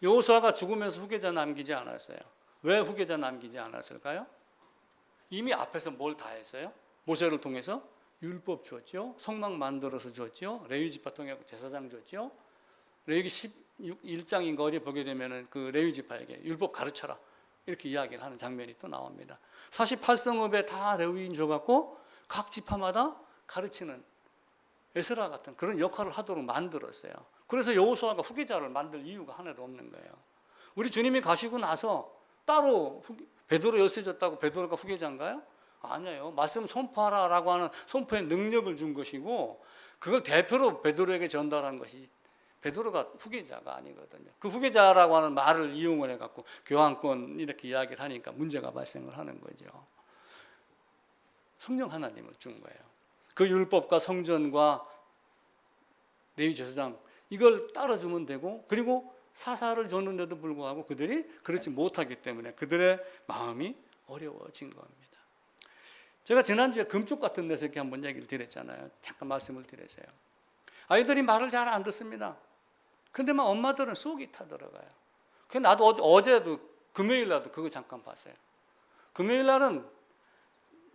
여호수아가 죽으면서 후계자 남기지 않았어요. 왜 후계자 남기지 않았을까요? 이미 앞에서 뭘 다 했어요? 모세를 통해서 율법 줬죠. 성막 만들어서 줬죠. 레위 지파 통해 제사장 줬죠. 레위기 11장인 거리에 보게 되면은 그 레위 지파에게 율법 가르쳐라 이렇게 이야기를 하는 장면이 또 나옵니다. 48성읍에 다 레위인 줘갖고 각 지파마다 가르치는 에스라 같은 그런 역할을 하도록 만들었어요. 그래서 여호수아가 후계자를 만들 이유가 하나도 없는 거예요. 우리 주님이 가시고 나서 따로 베드로 였어졌다고 베드로가 후계자인가요? 아니에요. 말씀 선포하라라고 하는 선포의 능력을 준 것이고 그걸 대표로 베드로에게 전달한 것이 베드로가 후계자가 아니거든요. 그 후계자라고 하는 말을 이용을 해갖고 교환권 이렇게 이야기를 하니까 문제가 발생을 하는 거죠. 성령 하나님을 준 거예요. 그 율법과 성전과 레위 제사장 이걸 따라주면 되고 그리고 사사를 줬는데도 불구하고 그들이 그렇지 못하기 때문에 그들의 마음이 어려워진 겁니다. 제가 지난주에 금쪽 같은 데서 이렇게 한번 얘기를 드렸잖아요. 잠깐 말씀을 드렸어요. 아이들이 말을 잘 안 듣습니다. 근데 막 엄마들은 쏙이 타들어가요. 그래서 나도 어제도 금요일 날도 그거 잠깐 봤어요. 금요일 날은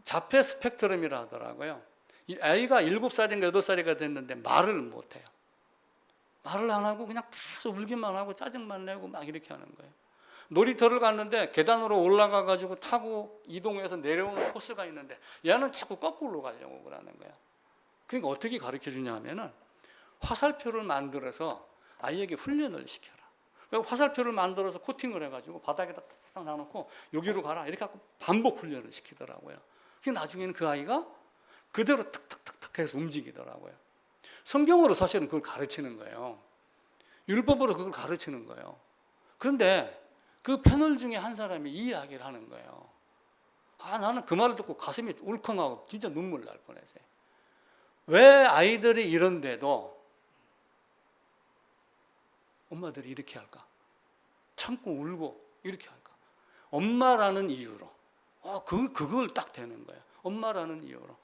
자폐 스펙트럼이라 하더라고요. 이 아이가 7살인가 8살이가 됐는데 말을 못해요. 말을 안 하고 그냥 계속 울기만 하고 짜증만 내고 막 이렇게 하는 거예요. 놀이터를 갔는데 계단으로 올라가 가지고 타고 이동해서 내려오는 코스가 있는데 얘는 자꾸 거꾸로 가려고 그러는 거야. 그러니까 어떻게 가르쳐 주냐 하면은 화살표를 만들어서 아이에게 훈련을 시켜라. 그러니까 화살표를 만들어서 코팅을 해가지고 바닥에다 딱 놔놓고 여기로 가라 이렇게 하고 반복 훈련을 시키더라고요. 그래서 나중에는 그 아이가 그대로 탁탁탁탁 해서 움직이더라고요. 성경으로 사실은 그걸 가르치는 거예요. 율법으로 그걸 가르치는 거예요. 그런데 그 패널 중에 한 사람이 이 이야기를 하는 거예요. 나는 그 말을 듣고 가슴이 울컥하고 진짜 눈물 날 뻔했어요. 왜 아이들이 이런데도 엄마들이 이렇게 할까? 참고 울고 이렇게 할까? 엄마라는 이유로. 그걸 딱 되는 거예요. 엄마라는 이유로.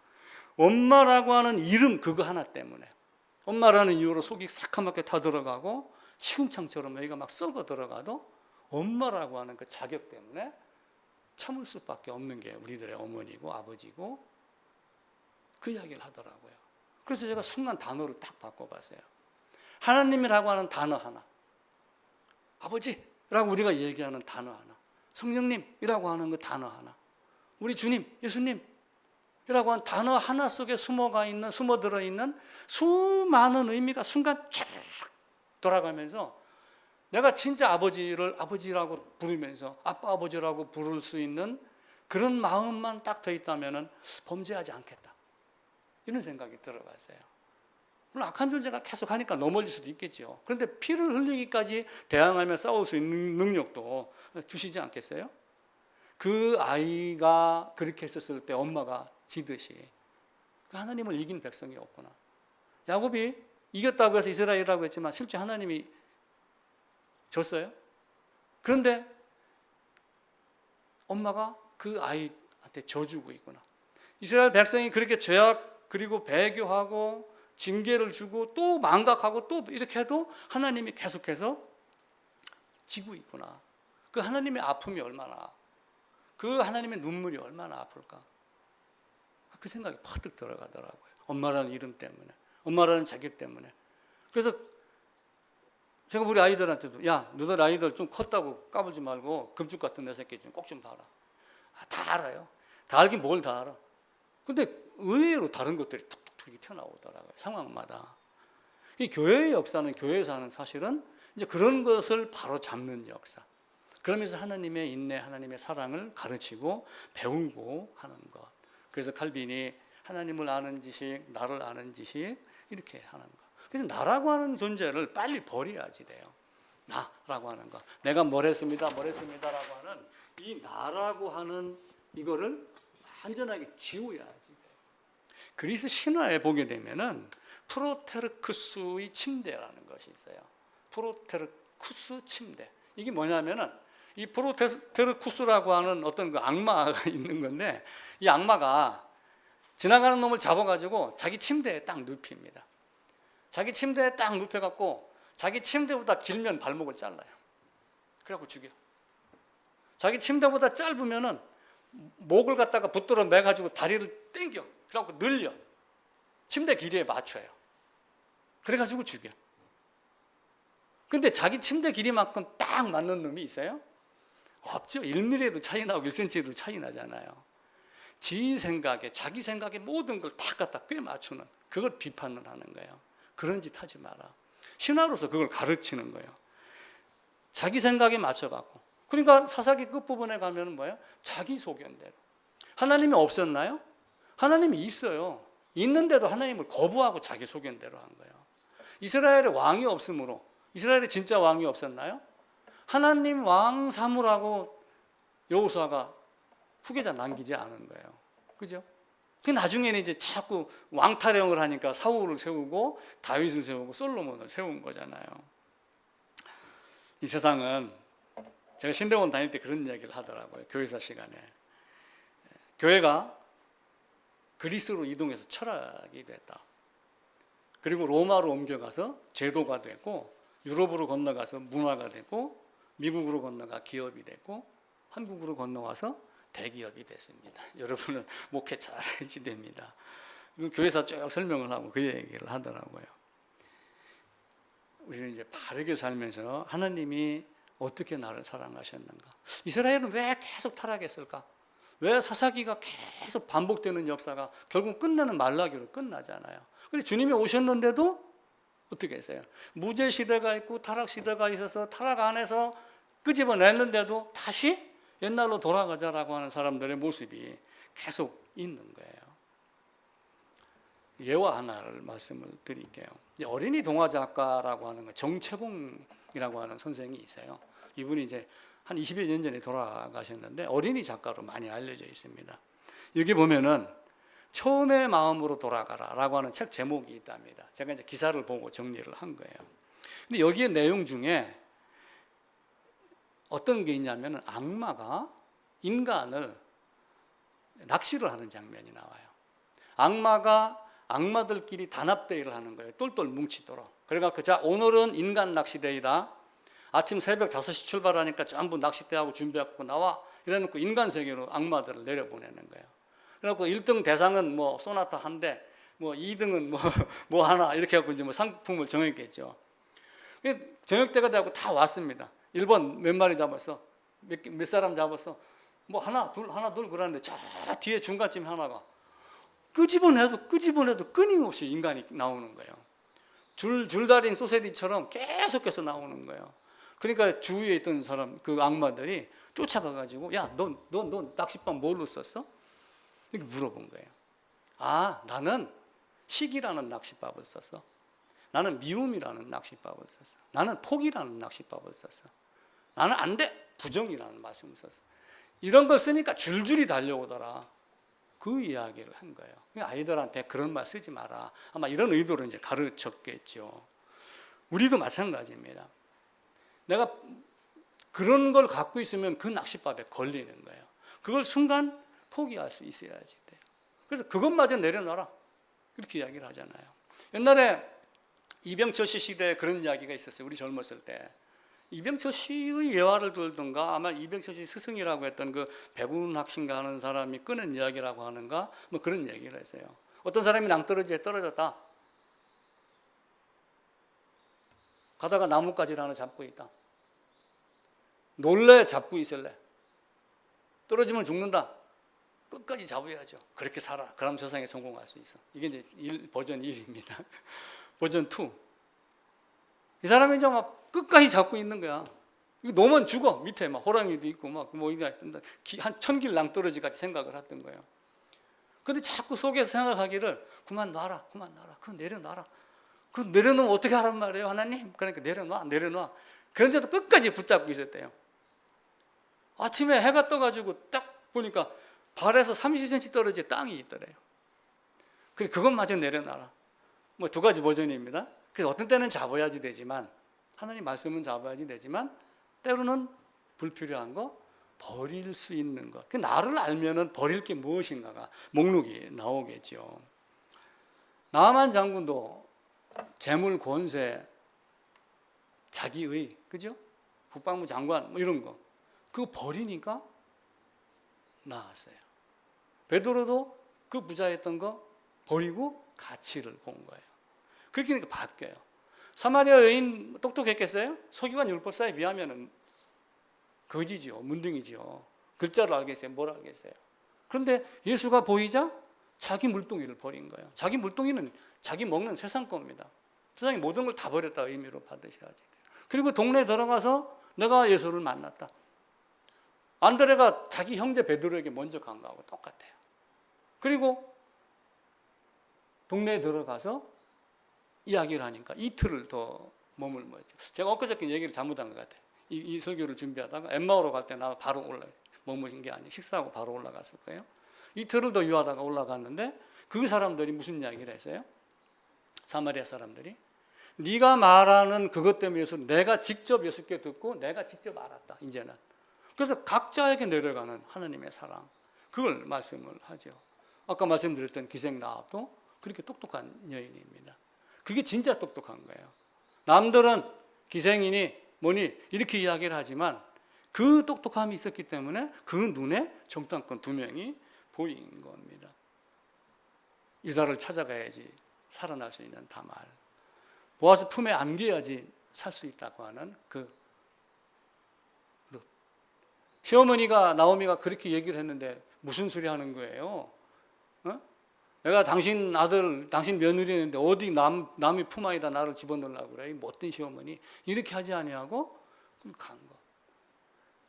엄마라고 하는 이름 그거 하나 때문에. 엄마라는 이유로 속이 새카맣게 타 들어가고 시금창처럼 여기가 막 썩어 들어가도 엄마라고 하는 그 자격 때문에 참을 수밖에 없는 게 우리들의 어머니고 아버지고 그 이야기를 하더라고요. 그래서 제가 순간 단어를 딱 바꿔봤어요. 하나님이라고 하는 단어 하나, 아버지라고 우리가 얘기하는 단어 하나, 성령님이라고 하는 그 단어 하나, 우리 주님, 예수님이라고 하는 단어 하나 속에 숨어 들어있는 수많은 의미가 순간 쫙 돌아가면서 내가 진짜 아버지를 아버지라고 부르면서 아빠 아버지라고 부를 수 있는 그런 마음만 딱 더 있다면 범죄하지 않겠다. 이런 생각이 들어봤어요. 물론 악한 존재가 계속 하니까 넘어질 수도 있겠죠. 그런데 피를 흘리기까지 대항하며 싸울 수 있는 능력도 주시지 않겠어요? 그 아이가 그렇게 했었을 때 엄마가 지듯이 하나님을 이긴 백성이 없구나. 야곱이 이겼다고 해서 이스라엘이라고 했지만 실제 하나님이 졌어요. 그런데 엄마가 그 아이한테 져주고 있구나. 이스라엘 백성이 그렇게 죄악 그리고 배교하고 징계를 주고 또 망각하고 또 이렇게 해도 하나님이 계속해서 지고 있구나. 그 하나님의 아픔이 얼마나, 그 하나님의 눈물이 얼마나 아플까. 그 생각이 퍼뜩 들어가더라고요. 엄마라는 이름 때문에, 엄마라는 자격 때문에. 그래서 제가 우리 아이들한테도 야, 너들 아이들 좀 컸다고 까불지 말고 금죽 같은 내 새끼 좀 꼭 좀 봐라. 다 알아요. 다 알긴 뭘 다 알아. 근데 의외로 다른 것들이 툭툭툭 튀어나오더라고요. 상황마다. 이 교회의 역사는, 교회에서 하는 사실은 이제 그런 것을 바로 잡는 역사. 그러면서 하나님의 인내, 하나님의 사랑을 가르치고 배우고 하는 것. 그래서 칼빈이 하나님을 아는 지식, 나를 아는 지식 이렇게 하는 것. 그래서 나라고 하는 존재를 빨리 버려야지 돼요. 나라고 하는 것. 내가 뭘 했습니다라고 하는 이 나라고 하는 이거를 완전하게 지워야지 돼요. 그리스 신화에 보게 되면은 프로테르쿠스의 침대라는 것이 있어요. 프로테르쿠스 침대. 이게 뭐냐면은 이 프로테르쿠스라고 하는 어떤 그 악마가 있는 건데 이 악마가 지나가는 놈을 잡아가지고 자기 침대에 딱 눕힙니다. 자기 침대에 딱 눕혀갖고 자기 침대보다 길면 발목을 잘라요. 그래갖고 죽여. 자기 침대보다 짧으면은 목을 갖다가 붙들어 매가지고 다리를 당겨. 그래갖고 늘려. 침대 길이에 맞춰요. 그래가지고 죽여. 근데 자기 침대 길이만큼 딱 맞는 놈이 있어요? 없죠. 1mm도 차이 나고 1cm도 차이 나잖아요. 자기 생각에 모든 걸 다 갖다 꽤 맞추는, 그걸 비판을 하는 거예요. 그런 짓 하지 마라. 신화로서 그걸 가르치는 거예요. 자기 생각에 맞춰갖고. 그러니까 사사기 끝부분에 가면 뭐예요? 자기 소견대로. 하나님이 없었나요? 하나님이 있어요. 있는데도 하나님을 거부하고 자기 소견대로 한 거예요. 이스라엘에 왕이 없으므로, 이스라엘에 진짜 왕이 없었나요? 하나님 왕 삼으라고 여호수아가 후계자 남기지 않은 거예요. 그죠? 그 나중에는 이제 자꾸 왕타령을 하니까 사울을 세우고 다윗을 세우고 솔로몬을 세운 거잖아요. 이 세상은 제가 신대원 다닐 때 그런 이야기를 하더라고요. 교회사 시간에. 교회가 그리스로 이동해서 철학이 됐다. 그리고 로마로 옮겨가서 제도가 되고 유럽으로 건너가서 문화가 되고 미국으로 건너가 기업이 되고 한국으로 건너와서 대기업이 됐습니다. 여러분은 목회 잘 해야지 됩니다. 교회사 쭉 설명을 하고 그 얘기를 하더라고요. 우리는 이제 바르게 살면서 하나님이 어떻게 나를 사랑하셨는가? 이스라엘은 왜 계속 타락했을까? 왜 사사기가 계속 반복되는 역사가 결국 끝나는 말라기로 끝나잖아요. 근데 주님이 오셨는데도 어떻게 했어요? 무죄 시대가 있고 타락 시대가 있어서 타락 안에서 끄집어냈는데도 다시 옛날로 돌아가자라고 하는 사람들의 모습이 계속 있는 거예요. 예화 하나를 말씀을 드릴게요. 어린이 동화 작가라고 하는 거, 정채봉이라고 하는 선생이 있어요. 이분이 이제 한 20여 년 전에 돌아가셨는데 어린이 작가로 많이 알려져 있습니다. 여기 보면은 처음의 마음으로 돌아가라라고 하는 책 제목이 있답니다. 제가 이제 기사를 보고 정리를 한 거예요. 근데 여기에 내용 중에 어떤 게 있냐면 악마가 인간을 낚시를 하는 장면이 나와요. 악마가 악마들끼리 단합대회를 하는 거예요. 똘똘 뭉치도록. 그래갖고 자, 오늘은 인간 낚시대회다. 아침 새벽 5시 출발하니까 전부 낚싯대하고 준비하고 나와. 이래놓고 인간 세계로 악마들을 내려보내는 거예요. 그래갖고 1등 대상은 뭐 소나타 한 대, 뭐 2등은 뭐 하나 이렇게 하고 이제 뭐 상품을 정했겠죠. 저녁 때가 되고 다 왔습니다. 1번 몇 마리 잡았어? 몇 사람 잡았어? 뭐 하나 둘 그러는데 저 뒤에 중간쯤 하나가 끄집어내도 끊임없이 인간이 나오는 거예요. 줄다린 소세지처럼 계속해서 나오는 거예요. 그러니까 주위에 있던 사람, 그 악마들이 쫓아가가지고 야, 너 낚싯밥 뭘로 썼어? 이렇게 물어본 거예요. 아, 나는 시기라는 낚싯밥을 썼어. 나는 미움이라는 낚싯밥을 썼어. 나는 포기라는 낚싯밥을 썼어. 나는 안 돼! 부정이라는 말씀을 썼어. 이런 걸 쓰니까 줄줄이 달려오더라. 그 이야기를 한 거예요. 아이들한테 그런 말 쓰지 마라. 아마 이런 의도로 이제 가르쳤겠죠. 우리도 마찬가지입니다. 내가 그런 걸 갖고 있으면 그 낚싯밥에 걸리는 거예요. 그걸 순간 포기할 수 있어야지 돼요. 그래서 그것마저 내려놔라. 이렇게 이야기를 하잖아요. 옛날에 이병철 씨 시대에 그런 이야기가 있었어요. 우리 젊었을 때. 이병철 씨의 예화를 들던가 아마 이병철 씨 스승이라고 했던 그 백운학신가 하는 사람이 끊은 이야기라고 하는가 뭐 그런 얘기를 했어요. 어떤 사람이 낭떠러지에 떨어졌다. 가다가 나뭇가지를 하나 잡고 있다. 놀래 잡고 있을래? 떨어지면 죽는다. 끝까지 잡아야죠. 그렇게 살아. 그럼 세상에 성공할 수 있어. 이게 이제 버전 1입니다. 버전 2. 이 사람이 이제 막 끝까지 잡고 있는 거야. 이거 놓으면 죽어. 밑에 막 호랑이도 있고 막 뭐 한 1000길 낭떠러지 같이 생각을 했던 거예요. 근데 자꾸 속에서 생각하기를 그만 놔라. 그거 내려놔라. 그거 내려놓으면 어떻게 하란 말이에요, 하나님? 그러니까 내려놔. 그런데도 끝까지 붙잡고 있었대요. 아침에 해가 떠가지고 딱 보니까 발에서 30cm 떨어진 땅이 있더래요. 그래서 그것마저 내려놔라. 뭐 2가지 버전입니다. 그래서 어떤 때는 잡아야지 되지만 하나님 말씀은 잡아야지 되지만 때로는 불필요한 거 버릴 수 있는 것. 그 나를 알면은 버릴 게 무엇인가가 목록이 나오겠죠. 나만 장군도 재물 권세 자기의 그죠? 국방부 장관 뭐 이런 거 그거 버리니까 나았어요. 베드로도 그 부자였던 거 버리고 가치를 본 거예요. 그렇게 하니까 바뀌어요. 사마리아 여인 똑똑했겠어요? 서기관 율법사에 비하면 거지죠. 문둥이죠. 글자를 알겠어요? 뭘 알겠어요? 그런데 예수가 보이자 자기 물동이를 버린 거예요. 자기 물동이는 자기 먹는 세상 겁니다. 세상의 모든 걸 다 버렸다 의미로 받으셔야지. 그리고 동네에 들어가서 내가 예수를 만났다. 안드레가 자기 형제 베드로에게 먼저 간 거하고 똑같아요. 그리고 동네에 들어가서 이야기를 하니까 이틀을 더 머물렀죠. 제가 엊그저께 얘기를 잘못한 것 같아요. 이 설교를 준비하다가 엠마오로 갈 때 나 바로 머무신 게 아니에요. 식사하고 바로 올라갔을 거예요. 이틀을 더 유하다가 올라갔는데 그 사람들이 무슨 이야기를 했어요? 사마리아 사람들이 네가 말하는 그것 때문에 예수 내가 직접 예수께 듣고 내가 직접 알았다. 이제는. 그래서 각자에게 내려가는 하나님의 사랑 그걸 말씀을 하죠. 아까 말씀드렸던 기생 라합도 그렇게 똑똑한 여인입니다. 그게 진짜 똑똑한 거예요. 남들은 기생이니 뭐니 이렇게 이야기를 하지만 그 똑똑함이 있었기 때문에 그 눈에 정탐꾼 2명이 보인 겁니다. 유다를 찾아가야지 살아날 수 있는 다말. 보아스 품에 안겨야지 살 수 있다고 하는 그 룻. 시어머니가 나오미가 그렇게 얘기를 했는데 무슨 소리 하는 거예요? 어? 내가 당신 아들, 당신 며느리인데 어디 남의 품 안에다 나를 집어넣으려고 그래? 못된 시어머니. 이렇게 하지 아니하고 간 거.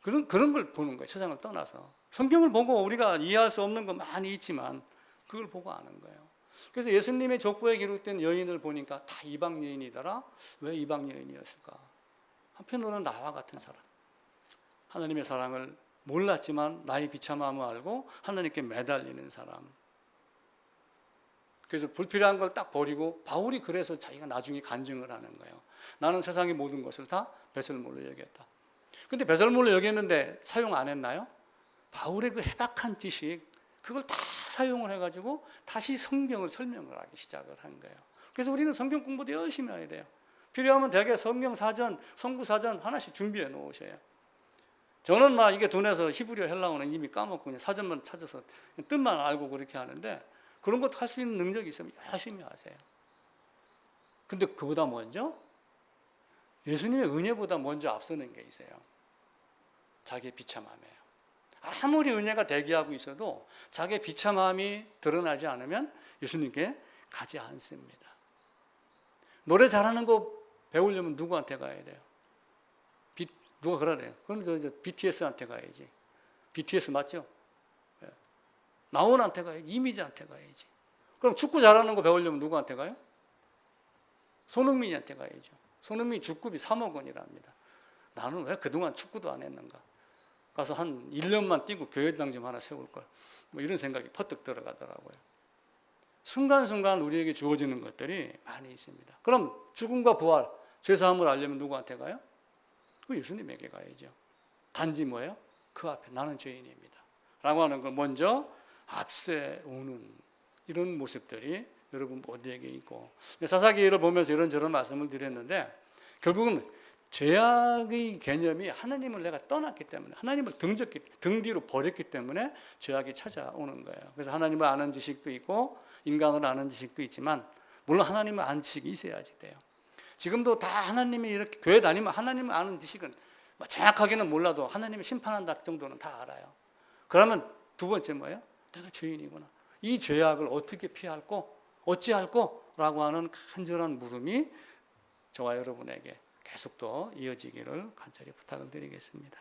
그런 걸 보는 거예요. 세상을 떠나서. 성경을 보고 우리가 이해할 수 없는 거 많이 있지만 그걸 보고 아는 거예요. 그래서 예수님의 족보에 기록된 여인을 보니까 다 이방 여인이더라. 왜 이방 여인이었을까? 한편으로는 나와 같은 사람. 하나님의 사랑을 몰랐지만 나의 비참함을 알고 하나님께 매달리는 사람. 그래서 불필요한 걸 딱 버리고 바울이 그래서 자기가 나중에 간증을 하는 거예요. 나는 세상의 모든 것을 다 배설물로 여겼다. 근데 배설물로 여겼는데 사용 안 했나요? 바울의 그 해박한 지식 그걸 다 사용을 해가지고 다시 성경을 설명을 하기 시작을 한 거예요. 그래서 우리는 성경 공부도 열심히 해야 돼요. 필요하면 대개 성경 사전, 성구 사전 하나씩 준비해 놓으셔요. 저는 막 이게 돈에서 히브리어 헬라어는 이미 까먹고 그냥 사전만 찾아서 뜻만 알고 그렇게 하는데 그런 것도 할 수 있는 능력이 있으면 열심히 하세요. 근데 그보다 먼저 예수님의 은혜보다 먼저 앞서는 게 있어요. 자기의 비참함이에요. 아무리 은혜가 대기하고 있어도 자기의 비참함이 드러나지 않으면 예수님께 가지 않습니다. 노래 잘하는 거 배우려면 누구한테 가야 돼요? 누가 그러래요? 그럼 저 BTS한테 가야지. BTS 맞죠? 나훈한테 가야지. 이미지한테 가야지. 그럼 축구 잘하는 거 배우려면 누구한테 가요? 손흥민한테 가야죠. 손흥민이 주급이 3억 원이랍니다. 나는 왜 그동안 축구도 안 했는가? 가서 한 1년만 뛰고 교회당 좀 하나 세울걸. 뭐 이런 생각이 퍼뜩 들어가더라고요. 순간순간 우리에게 주어지는 것들이 많이 있습니다. 그럼 죽음과 부활, 죄사함을 알려면 누구한테 가요? 그 예수님에게 가야죠. 단지 뭐예요? 그 앞에 나는 죄인입니다. 라고 하는 걸 먼저 앞세우는 이런 모습들이 여러분 모두에게 있고, 사사기를 보면서 이런저런 말씀을 드렸는데 결국은 죄악의 개념이 하나님을 내가 떠났기 때문에, 하나님을 등 뒤로 버렸기 때문에 죄악이 찾아오는 거예요. 그래서 하나님을 아는 지식도 있고 인간을 아는 지식도 있지만 물론 하나님을 아는 지식이 있어야지 돼요. 지금도 다 하나님이 이렇게 교회 다니면 하나님을 아는 지식은 정확하게는 몰라도 하나님이 심판한다 정도는 다 알아요. 그러면 두 번째 뭐예요? 내가 죄인이구나. 이 죄악을 어떻게 피할꼬? 어찌할꼬? 라고 하는 간절한 물음이 저와 여러분에게 계속 더 이어지기를 간절히 부탁을 드리겠습니다.